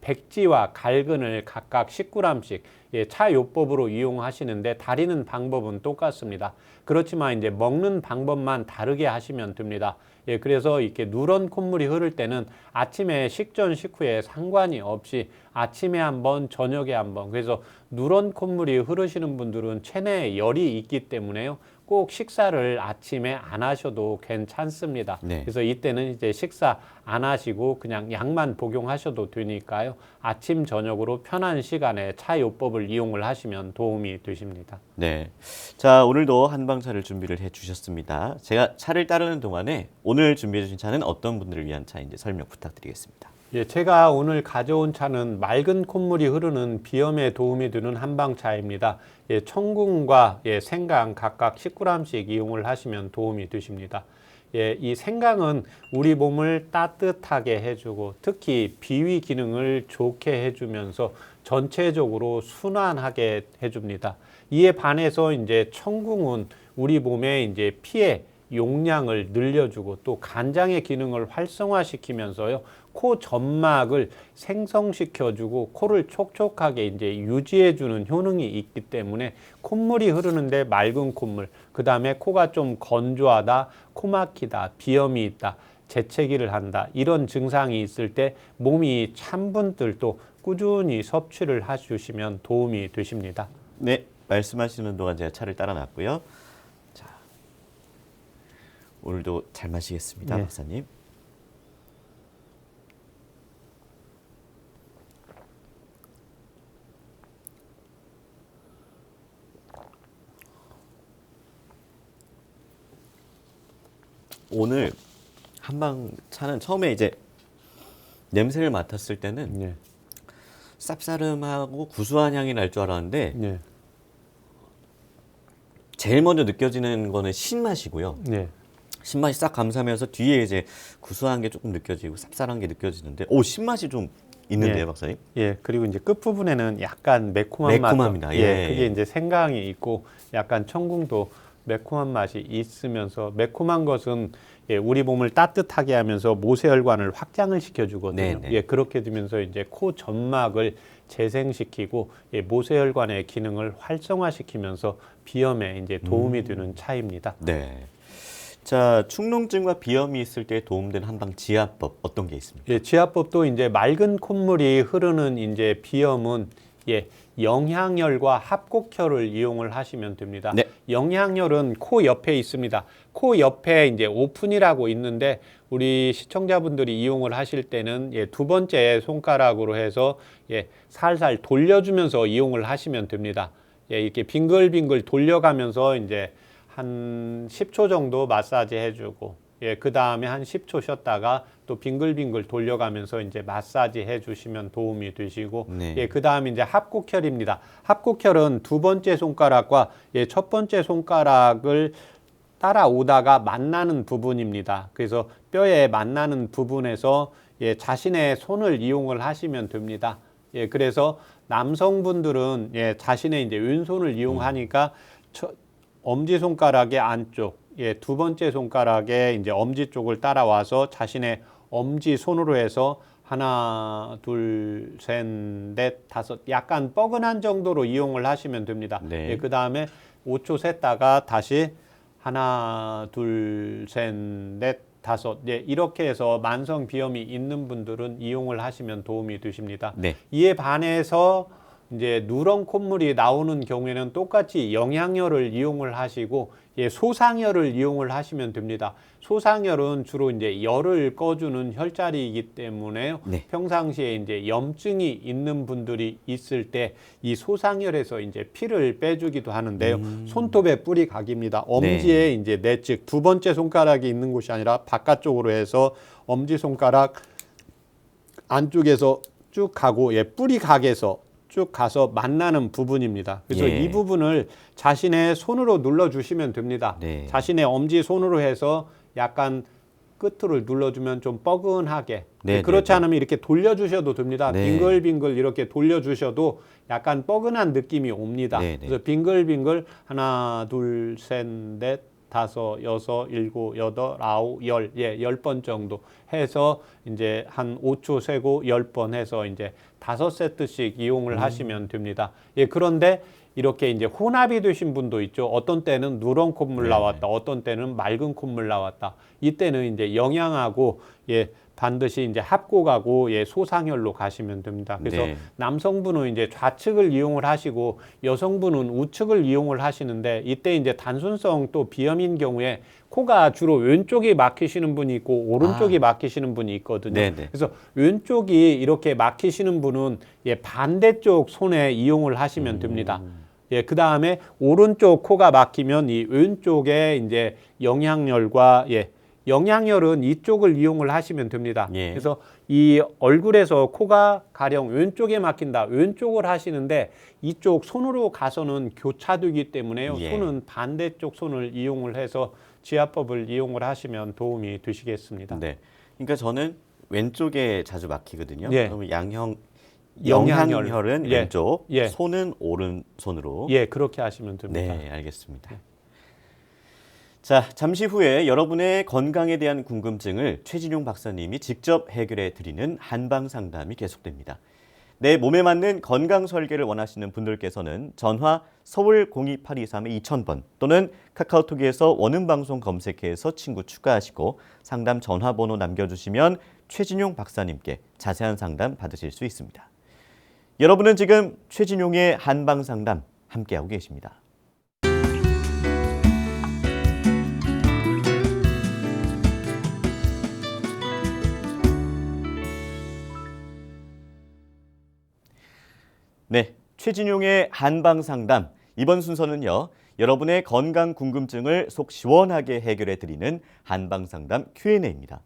백지와 갈근을 각각 10g씩 차 요법으로 이용하시는데 다리는 방법은 똑같습니다. 그렇지만 이제 먹는 방법만 다르게 하시면 됩니다. 그래서 이렇게 누런 콧물이 흐를 때는 아침에 식전 식후에 상관이 없이 아침에 한번 저녁에 한번 그래서 누런 콧물이 흐르시는 분들은 체내에 열이 있기 때문에요. 꼭 식사를 아침에 안 하셔도 괜찮습니다. 네. 그래서 이때는 이제 식사 안 하시고 그냥 약만 복용하셔도 되니까요. 아침 저녁으로 편한 시간에 차 요법을 이용을 하시면 도움이 되십니다. 네. 자, 오늘도 한방차를 준비를 해 주셨습니다. 제가 차를 따르는 동안에 오늘 준비해 주신 차는 어떤 분들을 위한 차인지 설명 부탁드리겠습니다. 제가 오늘 가져온 차는 맑은 콧물이 흐르는 비염에 도움이 되는 한방차입니다. 청궁과 생강 각각 10g씩 이용을 하시면 도움이 되십니다. 이 생강은 우리 몸을 따뜻하게 해주고 특히 비위 기능을 좋게 해주면서 전체적으로 순환하게 해줍니다. 이에 반해서 이제 청궁은 우리 몸에 이제 피의 용량을 늘려주고 또 간장의 기능을 활성화시키면서요. 코 점막을 생성시켜주고 코를 촉촉하게 이제 유지해주는 효능이 있기 때문에 콧물이 흐르는데 맑은 콧물, 그 다음에 코가 좀 건조하다, 코 막히다, 비염이 있다, 재채기를 한다 이런 증상이 있을 때 몸이 찬 분들도 꾸준히 섭취를 해주시면 도움이 되십니다. 네, 말씀하시는 동안 제가 차를 따라 놨고요. 자, 오늘도 잘 마시겠습니다, 네. 박사님. 오늘 한방차는 처음에 이제 냄새를 맡았을 때는 네. 쌉싸름하고 구수한 향이 날 줄 알았는데 네. 제일 먼저 느껴지는 거는 신맛이고요. 네. 신맛이 싹 감사하면서 뒤에 이제 구수한 게 조금 느껴지고 쌉쌀한 게 느껴지는데, 오, 신맛이 좀 있는데요, 예. 박사님? 예, 그리고 이제 끝부분에는 약간 매콤한 매콤합니다. 맛. 예. 그게 이제 생강이 있고 약간 청궁도 매콤한 맛이 있으면서 매콤한 것은 예, 우리 몸을 따뜻하게 하면서 모세혈관을 확장을 시켜주거든요. 네네. 예, 그렇게 되면서 이제 코 점막을 재생시키고 예, 모세혈관의 기능을 활성화시키면서 비염에 이제 도움이 되는 차입니다. 네. 자, 축농증과 비염이 있을 때 도움되는 한방 지압법 어떤 게 있습니까? 예, 지압법도 이제 맑은 콧물이 흐르는 이제 비염은 예, 영향열과 합곡혈을 이용을 하시면 됩니다. 네. 영향열은 코 옆에 있습니다. 코 옆에 이제 오픈이라고 있는데 우리 시청자분들이 이용을 하실 때는 예, 두 번째 손가락으로 해서 예, 살살 돌려주면서 이용을 하시면 됩니다. 예, 이렇게 빙글빙글 돌려가면서 이제 한 10초 정도 마사지 해주고 예, 그 다음에 한 10초 쉬었다가 또 빙글빙글 돌려가면서 이제 마사지 해주시면 도움이 되시고 네. 예, 그 다음에 이제 합곡혈입니다. 합곡혈은 두 번째 손가락과 예, 첫 번째 손가락을 따라오다가 만나는 부분입니다. 그래서 뼈에 만나는 부분에서 예, 자신의 손을 이용을 하시면 됩니다. 예, 그래서 남성분들은 예, 자신의 이제 왼손을 이용하니까 엄지손가락의 안쪽, 예, 두 번째 손가락에 이제 엄지 쪽을 따라와서 자신의 엄지 손으로 해서 하나, 둘, 셋, 넷, 다섯, 약간 뻐근한 정도로 이용을 하시면 됩니다. 네. 예, 그 다음에 5초 셌다가 다시 하나, 둘, 셋, 넷, 다섯, 예, 이렇게 해서 만성 비염이 있는 분들은 이용을 하시면 도움이 되십니다. 네. 이에 반해서 이제 누런 콧물이 나오는 경우에는 똑같이 영향열을 이용을 하시고 예, 소상열을 이용을 하시면 됩니다. 소상열은 주로 이제 열을 꺼주는 혈자리이기 때문에 네. 평상시에 이제 염증이 있는 분들이 있을 때 이 소상열에서 이제 피를 빼주기도 하는데요. 손톱의 뿌리 각입니다. 엄지에 이제 내측 두 번째 손가락이 있는 곳이 아니라 바깥쪽으로 해서 엄지 손가락 안쪽에서 쭉 가고 예, 뿌리 각에서 쭉 가서 만나는 부분입니다. 그래서 예. 이 부분을 자신의 손으로 눌러주시면 됩니다. 네. 자신의 엄지 손으로 해서 약간 끝을 눌러주면 좀 뻐근하게. 네, 그렇지 네, 네. 않으면 이렇게 돌려주셔도 됩니다. 네. 빙글빙글 이렇게 돌려주셔도 약간 뻐근한 느낌이 옵니다. 네, 네. 그래서 빙글빙글 하나, 둘, 셋, 넷, 다섯, 여섯, 일곱, 여덟, 아홉, 열, 예, 10번 정도 해서 이제 한 5초 세고 10번 해서 이제 5세트씩 이용을 하시면 됩니다. 예, 그런데 이렇게 이제 혼합이 되신 분도 있죠. 어떤 때는 누런 콧물 나왔다. 어떤 때는 맑은 콧물 나왔다. 이때는 이제 영양하고 예, 반드시 이제 합곡하고 예, 소상열로 가시면 됩니다. 그래서 네. 남성분은 이제 좌측을 이용을 하시고 여성분은 우측을 이용을 하시는데 이때 이제 단순성 또 비염인 경우에 코가 주로 왼쪽이 막히시는 분이 있고 오른쪽이 막히시는 분이 있거든요. 네네. 그래서 왼쪽이 이렇게 막히시는 분은 예, 반대쪽 손에 이용을 하시면 됩니다. 예, 그 다음에 오른쪽 코가 막히면 이 왼쪽에 이제 영향열과 예, 영향열은 이쪽을 이용을 하시면 됩니다. 예. 그래서 이 얼굴에서 코가 가령 왼쪽에 막힌다. 왼쪽을 하시는데 이쪽 손으로 가서는 교차되기 때문에요. 예. 손은 반대쪽 손을 이용을 해서 지압법을 이용을 하시면 도움이 되시겠습니다. 네. 그러니까 저는 왼쪽에 자주 막히거든요. 예. 그러면 영향열. 영향혈은 예. 왼쪽, 예. 손은 오른손으로. 예, 그렇게 하시면 됩니다. 네, 알겠습니다. 자, 잠시 후에 여러분의 건강에 대한 궁금증을 최진용 박사님이 직접 해결해 드리는 한방 상담이 계속됩니다. 내 몸에 맞는 건강 설계를 원하시는 분들께서는 전화 서울 02823-2000번 또는 카카오톡에서 원음방송 검색해서 친구 추가하시고 상담 전화번호 남겨주시면 최진용 박사님께 자세한 상담 받으실 수 있습니다. 여러분은 지금 최진용의 한방 상담 함께하고 계십니다. 네, 최진용의 한방 상담. 이번 순서는요, 여러분의 건강 궁금증을 속 시원하게 해결해 드리는 한방 상담 Q&A입니다.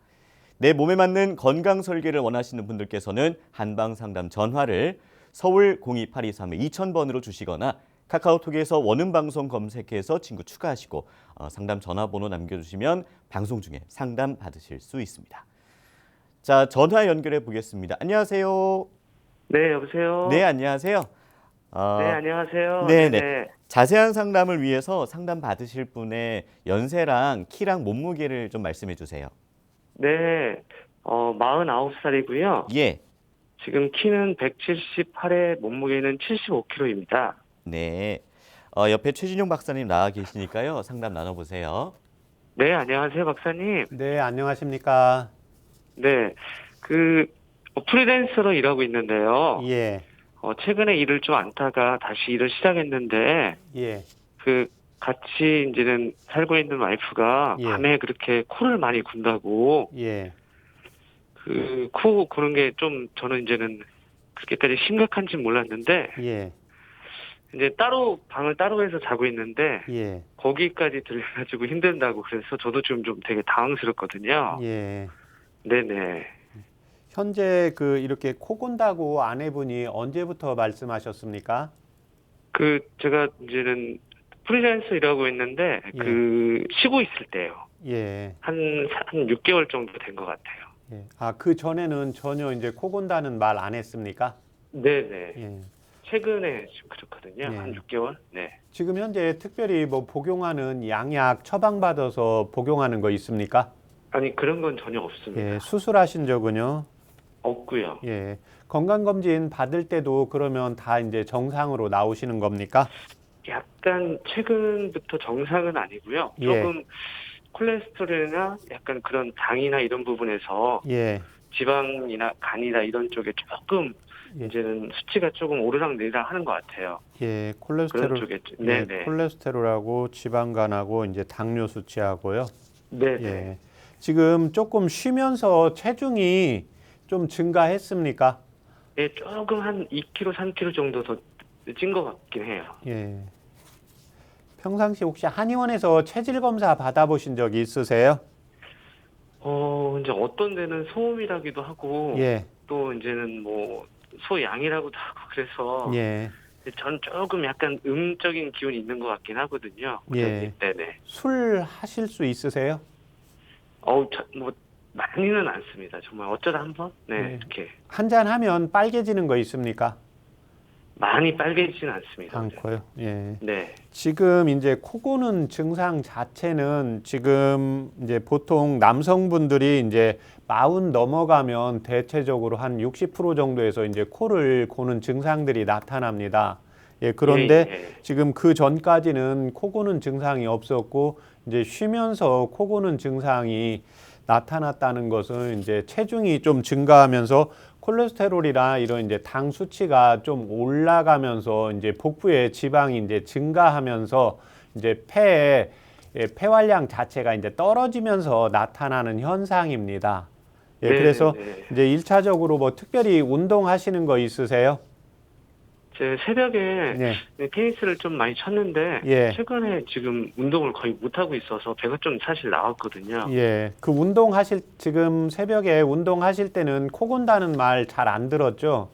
내 몸에 맞는 건강 설계를 원하시는 분들께서는 한방 상담 전화를 서울 02823-2000번으로 주시거나 카카오톡에서 원음방송 검색해서 친구 추가하시고 상담 전화번호 남겨주시면 방송 중에 상담 받으실 수 있습니다. 자, 전화 연결해 보겠습니다. 안녕하세요. 네, 여보세요? 네, 안녕하세요. 네, 안녕하세요. 네네. 네네. 자세한 상담을 위해서 상담 받으실 분의 연세랑 키랑 몸무게를 좀 말씀해 주세요. 네, 49살이고요. 예. 지금 키는 178에 몸무게는 75kg입니다. 네. 옆에 최진용 박사님 나와 계시니까요. 상담 나눠보세요. 네, 안녕하세요, 박사님. 네, 안녕하십니까? 네, 프리랜서로 일하고 있는데요. 예, 최근에 일을 좀 안 타가 다시 일을 시작했는데, 예, 같이 이제는 살고 있는 와이프가 예. 밤에 그렇게 코를 많이 군다고, 예, 코 고는 게 좀 저는 이제는 그렇게까지 심각한지 몰랐는데, 예, 이제 방을 따로 해서 자고 있는데, 예, 거기까지 들려가지고 힘든다고 그래서 저도 지금 좀 되게 당황스럽거든요. 예. 네네. 현재 이렇게 코 곤다고 아내분이 언제부터 말씀하셨습니까? 제가 이제는 프리랜서 일하고 있는데, 예. 쉬고 있을 때요. 예, 한 6개월 정도 된 것 같아요. 예. 아, 그 전에는 전혀 이제 코 곤다는 말 안 했습니까? 네네. 예. 최근에 지금 그렇거든요. 네. 한 6개월? 네. 지금 현재 특별히 뭐 복용하는 양약 처방받아서 복용하는 거 있습니까? 아니, 그런 건 전혀 없습니다. 예, 수술하신 적은요? 없고요. 예. 건강검진 받을 때도 그러면 다 이제 정상으로 나오시는 겁니까? 약간 최근부터 정상은 아니고요. 예. 조금 콜레스테롤이나 약간 그런 당이나 이런 부분에서 예. 지방이나 간이나 이런 쪽에 조금 예. 이제는 수치가 조금 오르락내리락 하는 것 같아요. 예, 그런 콜레스테롤, 쪽에. 예, 네네. 콜레스테롤하고 지방간하고 이제 당뇨 수치하고요. 네네. 예. 지금 조금 쉬면서 체중이 좀 증가했습니까? 예, 조금 한 2kg, 3kg 정도 더 찐 것 같긴 해요. 예. 평상시 혹시 한의원에서 체질 검사 받아보신 적이 있으세요? 이제 어떤 데는 소음이라기도 하고, 예. 또 이제는 뭐, 소양이라고도 하고, 그래서, 예. 전 조금 약간 음적인 기운이 있는 것 같긴 하거든요. 예. 네네. 술 하실 수 있으세요? 많이는 않습니다. 정말 어쩌다 한 번? 네, 네. 이렇게. 한잔 하면 빨개지는 거 있습니까? 많이 빨개지지는 않습니다. 않고요. 예. 네. 지금 이제 코 고는 증상 자체는 지금 이제 보통 남성분들이 이제 40 넘어가면 대체적으로 한 60% 정도에서 이제 코를 고는 증상들이 나타납니다. 예, 그런데 예. 지금 그 전까지는 코 고는 증상이 없었고 이제 쉬면서 코 고는 증상이 나타났다는 것은 이제 체중이 좀 증가하면서 콜레스테롤이나 이런 이제 당 수치가 좀 올라가면서 이제 복부의 지방이 이제 증가하면서 이제 폐에 폐활량 자체가 이제 떨어지면서 나타나는 현상입니다. 예, 그래서 이제 1차적으로 뭐 특별히 운동하시는 거 있으세요? 제 새벽에 네. 테니스를 좀 많이 쳤는데 예. 최근에 지금 운동을 거의 못 하고 있어서 배가 좀 사실 나왔거든요. 예, 그 지금 새벽에 운동하실 때는 코 곤다는 말 잘 안 들었죠?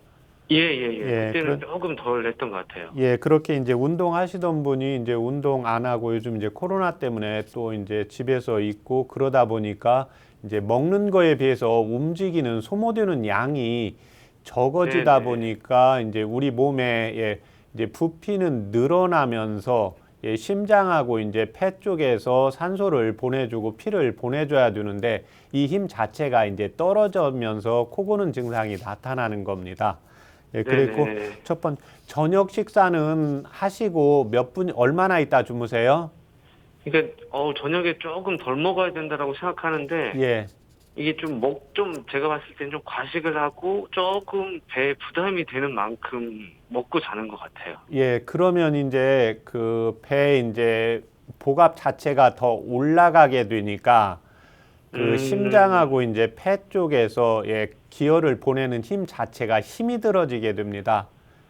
예. 그때는 그런- 조금 덜 했던 것 같아요. 예, 그렇게 이제 운동하시던 분이 이제 운동 안 하고 요즘 이제 코로나 때문에 또 이제 집에서 있고 그러다 보니까 이제 먹는 거에 비해서 움직이는 소모되는 양이 적어지다 네네. 보니까 이제 우리 몸에 이제 부피는 늘어나면서 심장하고 이제 폐 쪽에서 산소를 보내주고 피를 보내줘야 되는데 이 힘 자체가 이제 떨어지면서 코 고는 증상이 나타나는 겁니다. 예, 그리고 네네. 첫 번째 저녁 식사는 하시고 얼마나 있다 주무세요? 그러니까 저녁에 조금 덜 먹어야 된다라고 생각하는데 예, 이게 좀 제가 봤을 땐 좀 과식을 하고 조금 배에 부담이 되는 만큼 먹고 자는 것 같아요. 예, 그러면 이제 그 배 이제 복압 자체가 더 올라가게 되니까 그 심장하고 이제 폐 쪽에서 기혈을 보내는 힘 자체가 힘이 들어지게 됩니다.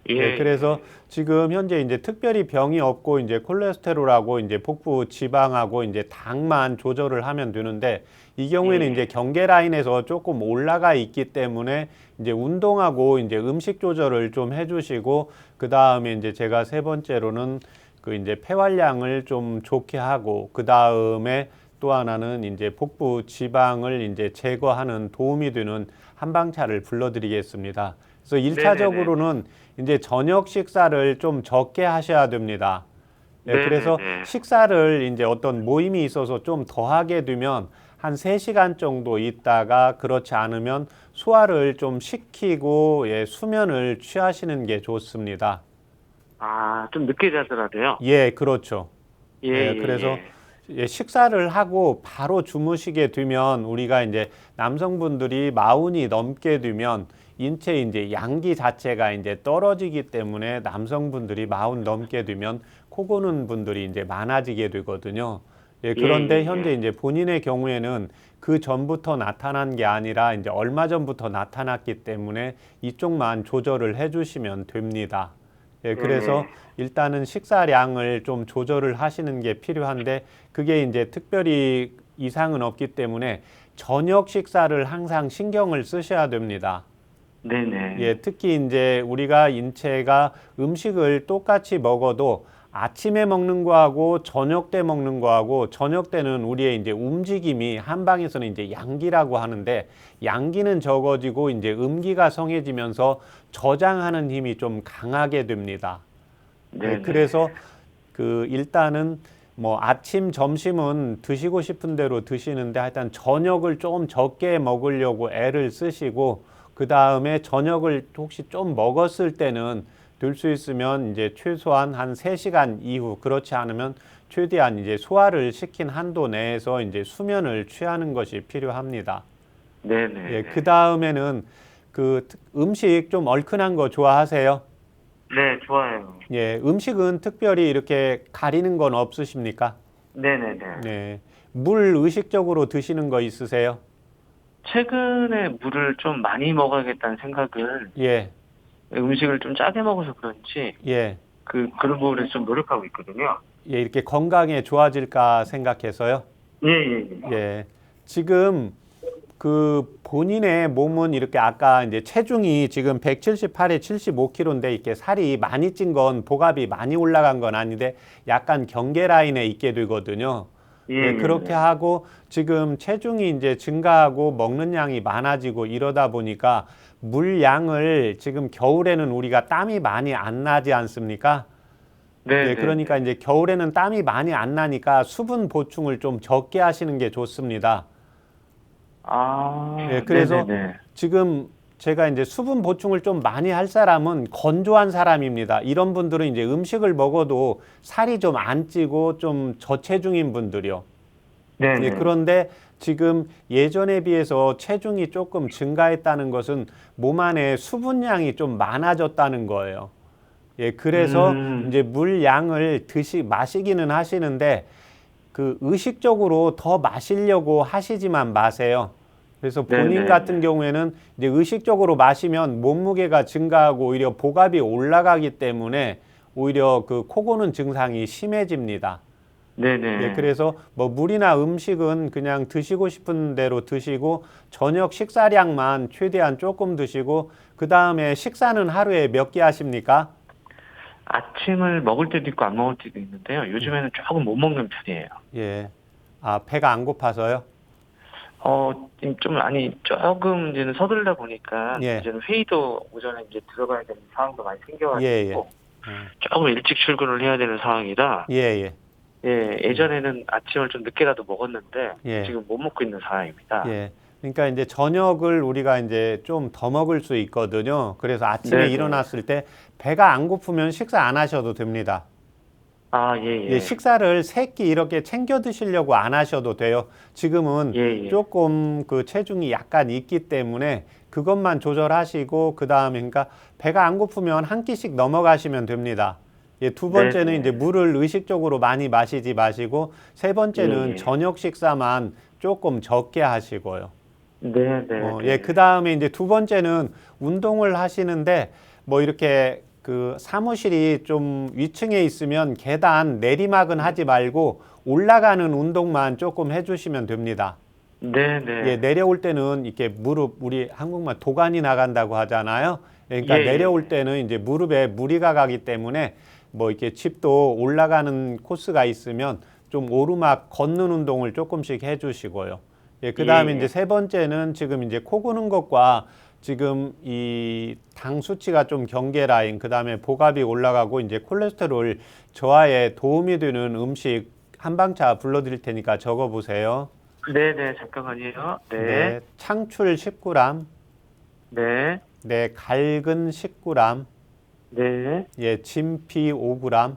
예, 그래서 지금 현재 이제 특별히 병이 없고 이제 콜레스테롤하고 이제 복부 지방하고 이제 당만 조절을 하면 되는데 이 경우에는 예. 이제 경계 라인에서 조금 올라가 있기 때문에 이제 운동하고 이제 음식 조절을 좀 해주시고 그 다음에 이제 제가 세 번째로는 그 이제 폐활량을 좀 좋게 하고 그 다음에 또 하나는 이제 복부 지방을 이제 제거하는 도움이 되는 한방차를 불러드리겠습니다. 그래서 일차적으로는 이제 저녁 식사를 좀 적게 하셔야 됩니다. 네, 그래서 식사를 이제 어떤 모임이 있어서 좀 더 하게 되면 한 3시간 정도 있다가 그렇지 않으면 소화를 좀 시키고 예, 수면을 취하시는 게 좋습니다. 아, 좀 늦게 자더라도요? 예, 그렇죠. 예, 예, 그래서 예, 식사를 하고 바로 주무시게 되면 우리가 이제 남성분들이 마흔이 넘게 되면 인체 이제 양기 자체가 이제 떨어지기 때문에 남성분들이 마흔 넘게 되면 코 고는 분들이 이제 많아지게 되거든요. 예, 그런데 현재 이제 본인의 경우에는 그 전부터 나타난 게 아니라 이제 얼마 전부터 나타났기 때문에 이쪽만 조절을 해주시면 됩니다. 예, 그래서 일단은 식사량을 좀 조절을 하시는 게 필요한데 그게 이제 특별히 이상은 없기 때문에 저녁 식사를 항상 신경을 쓰셔야 됩니다. 네네. 예, 특히 이제 우리가 인체가 음식을 똑같이 먹어도 아침에 먹는 거하고 저녁 때 먹는 거하고 저녁 때는 우리의 이제 움직임이 한방에서는 이제 양기라고 하는데 양기는 적어지고 이제 음기가 성해지면서 저장하는 힘이 좀 강하게 됩니다. 네, 그래서 그 일단은 뭐 아침, 점심은 드시고 싶은 대로 드시는데 하여튼 저녁을 좀 적게 먹으려고 애를 쓰시고 그 다음에 저녁을 혹시 좀 먹었을 때는 될 수 있으면 이제 최소한 한 3시간 이후 그렇지 않으면 최대한 이제 소화를 시킨 한도 내에서 이제 수면을 취하는 것이 필요합니다. 네네. 예, 그 다음에는 그 음식 좀 얼큰한 거 좋아하세요? 네, 좋아요. 예, 음식은 특별히 이렇게 가리는 건 없으십니까? 네네네. 네. 물 의식적으로 드시는 거 있으세요? 최근에 물을 좀 많이 먹어야겠다는 생각을 예, 음식을 좀 짜게 먹어서 그런지 예. 그런 부분에 좀 노력하고 있거든요. 예, 이렇게 건강에 좋아질까 생각해서요. 예. 예. 지금 그 본인의 몸은 이렇게 아까 이제 체중이 지금 178에 75kg인데 이렇게 살이 많이 찐 건 복압이 많이 올라간 건 아닌데 약간 경계 라인에 있게 되거든요. 예, 그렇게 하고 지금 체중이 이제 증가하고 먹는 양이 많아지고 이러다 보니까 물 양을 지금 겨울에는 우리가 땀이 많이 안 나지 않습니까? 네. 예, 그러니까 이제 겨울에는 땀이 많이 안 나니까 수분 보충을 좀 적게 하시는 게 좋습니다. 아, 예, 그래서 네네네. 지금 제가 이제 수분 보충을 좀 많이 할 사람은 건조한 사람입니다. 이런 분들은 이제 음식을 먹어도 살이 좀 안 찌고 좀 저체중인 분들이요. 네네. 예, 그런데 지금 예전에 비해서 체중이 조금 증가했다는 것은 몸 안에 수분량이 좀 많아졌다는 거예요. 예, 그래서 이제 물 양을 마시기는 하시는데 그 의식적으로 더 마시려고 하시지만 마세요. 그래서 본인 같은 경우에는 이제 의식적으로 마시면 몸무게가 증가하고 오히려 복압이 올라가기 때문에 오히려 그 코 고는 증상이 심해집니다. 네네. 예, 그래서 뭐 물이나 음식은 그냥 드시고 싶은 대로 드시고 저녁 식사량만 최대한 조금 드시고 그 다음에 식사는 하루에 몇 개 하십니까? 아침을 먹을 때도 있고 안 먹을 때도 있는데요. 요즘에는 조금 못 먹는 편이에요. 예. 아, 배가 안 고파서요? 조금 이제는 서둘러다 보니까 예. 이제는 회의도 오전에 이제 들어가야 되는 상황도 많이 생겨가지고 예. 조금 일찍 출근을 해야 되는 상황이라 예. 예전에는 아침을 좀 늦게라도 먹었는데 예. 지금 못 먹고 있는 상황입니다. 예. 그러니까 이제 저녁을 우리가 이제 좀 더 먹을 수 있거든요. 그래서 아침에 네네. 일어났을 때 배가 안 고프면 식사 안 하셔도 됩니다. 아, 예, 식사를 3끼 이렇게 챙겨 드시려고 안 하셔도 돼요. 지금은 조금 그 체중이 약간 있기 때문에 그것만 조절하시고 그 다음에 그러니까 배가 안 고프면 한 끼씩 넘어가시면 됩니다. 예, 두 번째는 네네. 이제 물을 의식적으로 많이 마시지 마시고 세 번째는 저녁 식사만 조금 적게 하시고요. 네네. 예, 그 다음에 이제 두 번째는 운동을 하시는데 뭐 이렇게 그 사무실이 좀 위층에 있으면 계단 내리막은 하지 말고 올라가는 운동만 조금 해주시면 됩니다. 네네. 예, 내려올 때는 이렇게 무릎, 우리 한국말 도가니 나간다고 하잖아요. 그러니까 예, 내려올 예. 때는 이제 무릎에 무리가 가기 때문에 뭐 이렇게 집도 올라가는 코스가 있으면 좀 오르막 걷는 운동을 조금씩 해주시고요. 예, 그 다음에 예, 이제 예. 세 번째는 지금 이제 코 고는 것과 지금 이 당 수치가 좀 경계 라인, 그 다음에 복압이 올라가고 이제 콜레스테롤 저하에 도움이 되는 음식 한방차 불러드릴 테니까 적어보세요. 네네, 잠깐만요. 네. 네, 창출 10g, 네. 네, 갈근 10g, 네. 예, 진피 5g,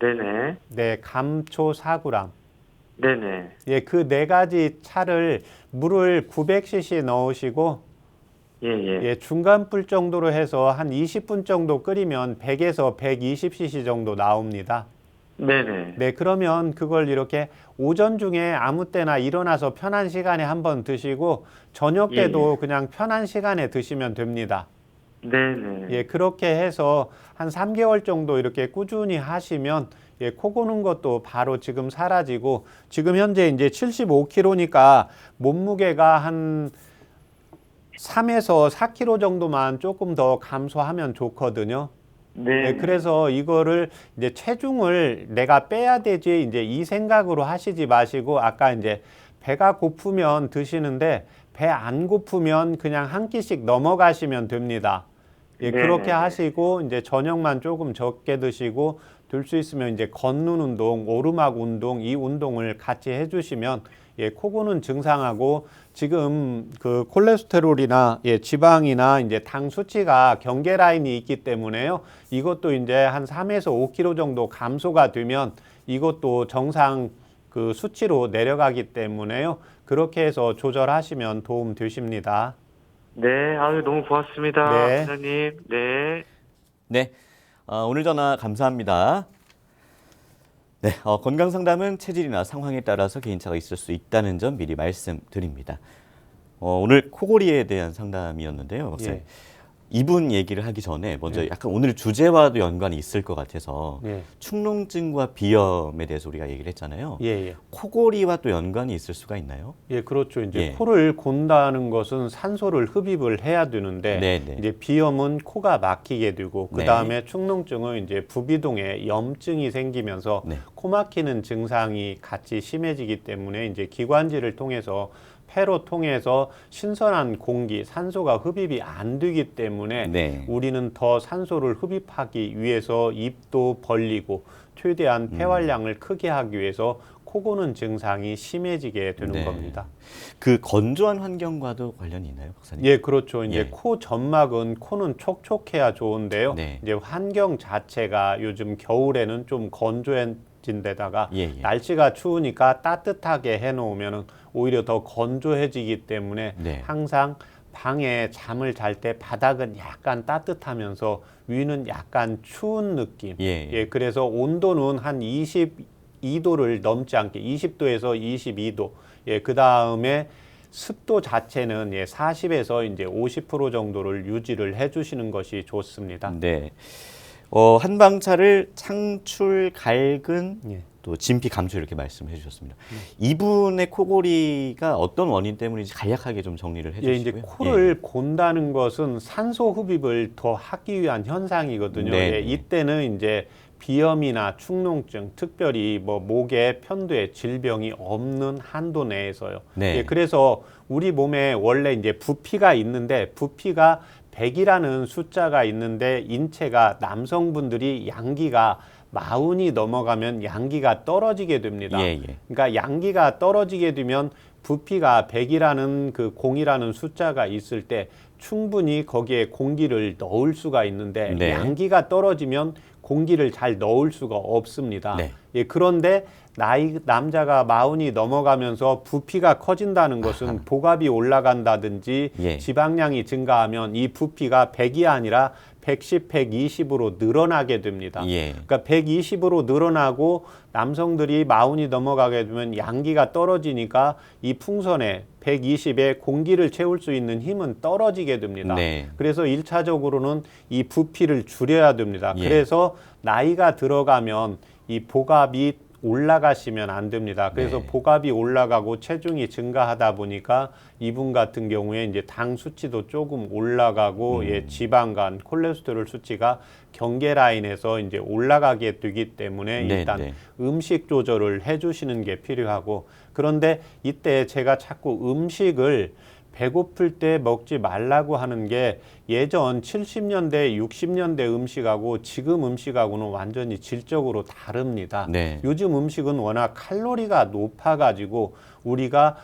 네네. 네, 감초 4g. 네네. 예, 그 네 가지 차를 물을 900cc 넣으시고 예, 예. 예, 중간 불 정도로 해서 한 20분 정도 끓이면 100에서 120cc 정도 나옵니다. 네네. 네, 그러면 그걸 이렇게 오전 중에 아무 때나 일어나서 편한 시간에 한번 드시고 저녁 예, 때도 그냥 편한 시간에 드시면 됩니다. 네네. 예, 그렇게 해서 한 3개월 정도 이렇게 꾸준히 하시면 예, 코 고는 것도 바로 지금 사라지고 지금 현재 이제 75kg니까 몸무게가 한 3에서 4kg 정도만 조금 더 감소하면 좋거든요. 네. 네, 그래서 이거를 이제 체중을 내가 빼야 되지 이제 이 생각으로 하시지 마시고 아까 이제 배가 고프면 드시는데 배 안 고프면 그냥 한 끼씩 넘어가시면 됩니다. 예, 네. 그렇게 하시고 이제 저녁만 조금 적게 드시고 될 수 있으면 이제 걷는 운동, 오르막 운동 이 운동을 같이 해주시면 예, 코 고는 증상하고 지금 그 콜레스테롤이나 예, 지방이나 이제 당 수치가 경계 라인이 있기 때문에요. 이것도 이제 한 3에서 5kg 정도 감소가 되면 이것도 정상 그 수치로 내려가기 때문에요. 그렇게 해서 조절하시면 도움 되십니다. 네. 아유, 너무 고맙습니다. 네. 원장님. 네. 네, 오늘 전화 감사합니다. 네, 건강 상담은 체질이나 상황에 따라서 개인차가 있을 수 있다는 점 미리 말씀드립니다. 오늘 코골이에 대한 상담이었는데요, 박사님. 예. 이분 얘기를 하기 전에 먼저 예. 약간 오늘 주제와도 연관이 있을 것 같아서 예. 축농증과 비염에 대해서 우리가 얘기를 했잖아요. 예, 예. 코골이와 또 연관이 있을 수가 있나요? 예, 그렇죠. 이제 예. 코를 곤다는 것은 산소를 흡입을 해야 되는데 네네. 이제 비염은 코가 막히게 되고 그 네. 다음에 축농증은 이제 부비동에 염증이 생기면서 네. 코 막히는 증상이 같이 심해지기 때문에 이제 기관지를 통해서 폐로 통해서 신선한 공기, 산소가 흡입이 안 되기 때문에 네. 우리는 더 산소를 흡입하기 위해서 입도 벌리고 최대한 폐활량을 크게 하기 위해서 코 고는 증상이 심해지게 되는 네. 겁니다. 그 건조한 환경과도 관련이 있나요, 박사님? 예, 그렇죠. 이제 예. 코 점막은 코는 촉촉해야 좋은데요. 네. 이제 환경 자체가 요즘 겨울에는 좀 건조해진 데다가 예, 예. 날씨가 추우니까 따뜻하게 해놓으면 오히려 더 건조해지기 때문에 네. 항상 방에 잠을 잘 때 바닥은 약간 따뜻하면서 위는 약간 추운 느낌. 예. 예, 그래서 온도는 한 22도를 넘지 않게 20도에서 22도. 예, 그 다음에 습도 자체는 예, 40에서 이제 50% 정도를 유지를 해주시는 것이 좋습니다. 네. 한방차를 창출, 갈근, 예. 또 진피, 감초 이렇게 말씀해 주셨습니다. 이분의 코골이가 어떤 원인 때문인지 간략하게 좀 정리를 해 예, 주시고요. 이제 코를 곤다는 것은 산소 흡입을 더 하기 위한 현상이거든요. 네, 예, 네. 이때는 이제 비염이나 축농증, 특별히 뭐 목에 편두에 질병이 없는 한도 내에서요. 네. 예, 그래서 우리 몸에 원래 이제 부피가 있는데 부피가 100이라는 숫자가 있는데 인체가 남성분들이 양기가 40이 넘어가면 양기가 떨어지게 됩니다. 예, 예. 그러니까 양기가 떨어지게 되면 부피가 100이라는 그 공이라는 숫자가 있을 때 충분히 거기에 공기를 넣을 수가 있는데 네. 양기가 떨어지면 공기를 잘 넣을 수가 없습니다. 네. 예, 그런데 남자가 40이 넘어가면서 부피가 커진다는 것은 복압이 올라간다든지 예. 지방량이 증가하면 이 부피가 100이 아니라 110, 120으로 늘어나게 됩니다. 예. 그러니까 120으로 늘어나고 남성들이 마흔이 넘어가게 되면 양기가 떨어지니까 이 풍선에 120에 공기를 채울 수 있는 힘은 떨어지게 됩니다. 네. 그래서 1차적으로는 이 부피를 줄여야 됩니다. 예. 그래서 나이가 들어가면 이 복압이 올라가시면 안 됩니다. 그래서 네. 복압이 올라가고 체중이 증가하다 보니까 이분 같은 경우에 이제 당 수치도 조금 올라가고 예, 지방간, 콜레스테롤 수치가 경계 라인에서 이제 올라가게 되기 때문에 네, 일단 네. 음식 조절을 해주시는 게 필요하고, 그런데 이때 제가 자꾸 음식을 배고플 때 먹지 말라고 하는 게 예전 70년대, 60년대 음식하고 지금 음식하고는 완전히 질적으로 다릅니다. 네. 요즘 음식은 워낙 칼로리가 높아가지고 우리가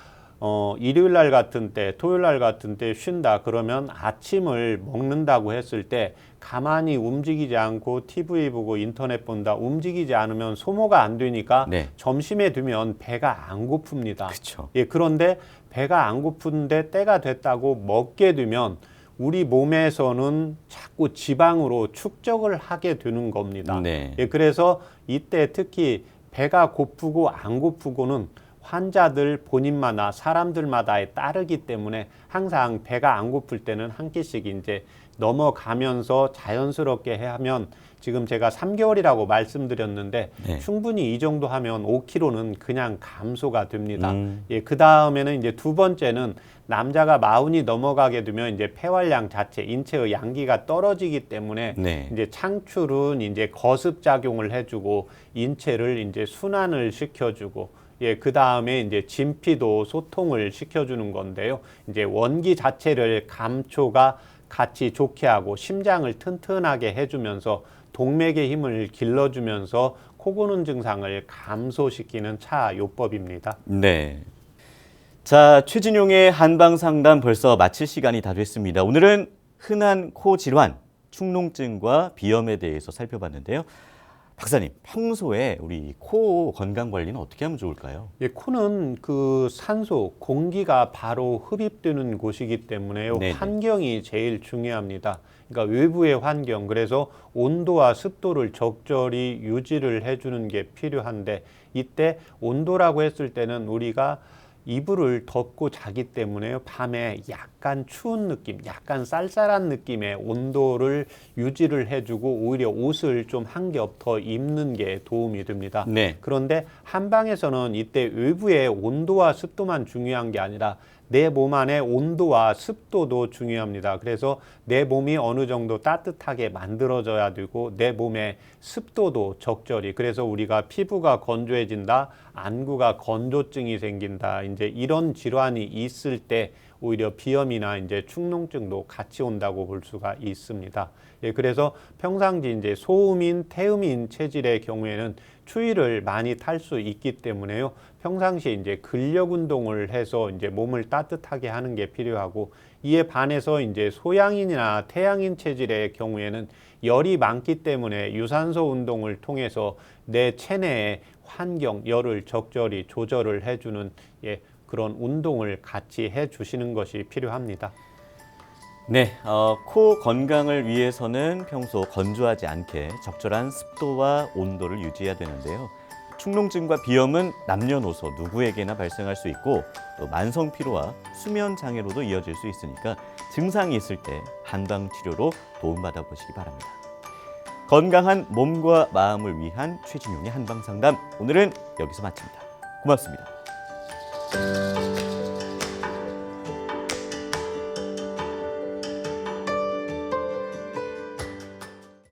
일요일 날 같은 때, 토요일 날 같은 때 쉰다 그러면 아침을 먹는다고 했을 때 가만히 움직이지 않고 TV 보고 인터넷 본다, 움직이지 않으면 소모가 안 되니까 네. 점심에 되면 배가 안 고픕니다. 그렇죠. 예, 그런데 배가 안 고픈데 때가 됐다고 먹게 되면 우리 몸에서는 자꾸 지방으로 축적을 하게 되는 겁니다. 네. 예, 그래서 이때 특히 배가 고프고 안 고프고는 환자들 본인마다 사람들마다에 따르기 때문에 항상 배가 안 고플 때는 한 끼씩 이제 넘어가면서 자연스럽게 하면, 지금 제가 3개월이라고 말씀드렸는데 네. 충분히 이 정도 하면 5kg는 그냥 감소가 됩니다. 음. 예, 그 다음에는 이제 두 번째는 남자가 마흔이 넘어가게 되면 이제 폐활량 자체, 인체의 양기가 떨어지기 때문에 네. 이제 창출은 이제 거습 작용을 해주고 인체를 이제 순환을 시켜주고, 예, 그 다음에 이제 진피도 소통을 시켜주는 건데요. 이제 원기 자체를 감초가 같이 좋게 하고 심장을 튼튼하게 해주면서 동맥의 힘을 길러주면서 코 고는 증상을 감소시키는 차요법입니다. 네. 자, 최진용의 한방 상담 벌써 마칠 시간이 다 됐습니다. 오늘은 흔한 코 질환, 축농증과 비염에 대해서 살펴봤는데요. 박사님, 평소에 우리 코 건강 관리는 어떻게 하면 좋을까요? 예, 코는 그 산소, 공기가 바로 흡입되는 곳이기 때문에요. 네네. 환경이 제일 중요합니다. 그러니까 외부의 환경, 그래서 온도와 습도를 적절히 유지를 해주는 게 필요한데, 이때 온도라고 했을 때는 우리가 이불을 덮고 자기 때문에 밤에 약간 추운 느낌, 약간 쌀쌀한 느낌의 온도를 유지를 해주고 오히려 옷을 좀 한 겹 더 입는 게 도움이 됩니다. 네. 그런데 한방에서는 이때 외부의 온도와 습도만 중요한 게 아니라 내 몸 안의 온도와 습도도 중요합니다. 그래서 내 몸이 어느 정도 따뜻하게 만들어져야 되고 내 몸의 습도도 적절히, 그래서 우리가 피부가 건조해진다, 안구가 건조증이 생긴다, 이제 이런 질환이 있을 때 오히려 비염이나 이제 축농증도 같이 온다고 볼 수가 있습니다. 예, 그래서 평상시 이제 소음인, 태음인 체질의 경우에는 추위를 많이 탈 수 있기 때문에요. 평상시에 이제 근력 운동을 해서 이제 몸을 따뜻하게 하는 게 필요하고, 이에 반해서 이제 소양인이나 태양인 체질의 경우에는 열이 많기 때문에 유산소 운동을 통해서 내 체내의 환경, 열을 적절히 조절을 해주는 그런 운동을 같이 해주시는 것이 필요합니다. 네, 코 건강을 위해서는 평소 건조하지 않게 적절한 습도와 온도를 유지해야 되는데요. 축농증과 비염은 남녀노소 누구에게나 발생할 수 있고 또 만성 피로와 수면 장애로도 이어질 수 있으니까 증상이 있을 때 한방 치료로 도움받아 보시기 바랍니다. 건강한 몸과 마음을 위한 최진용의 한방 상담, 오늘은 여기서 마칩니다. 고맙습니다.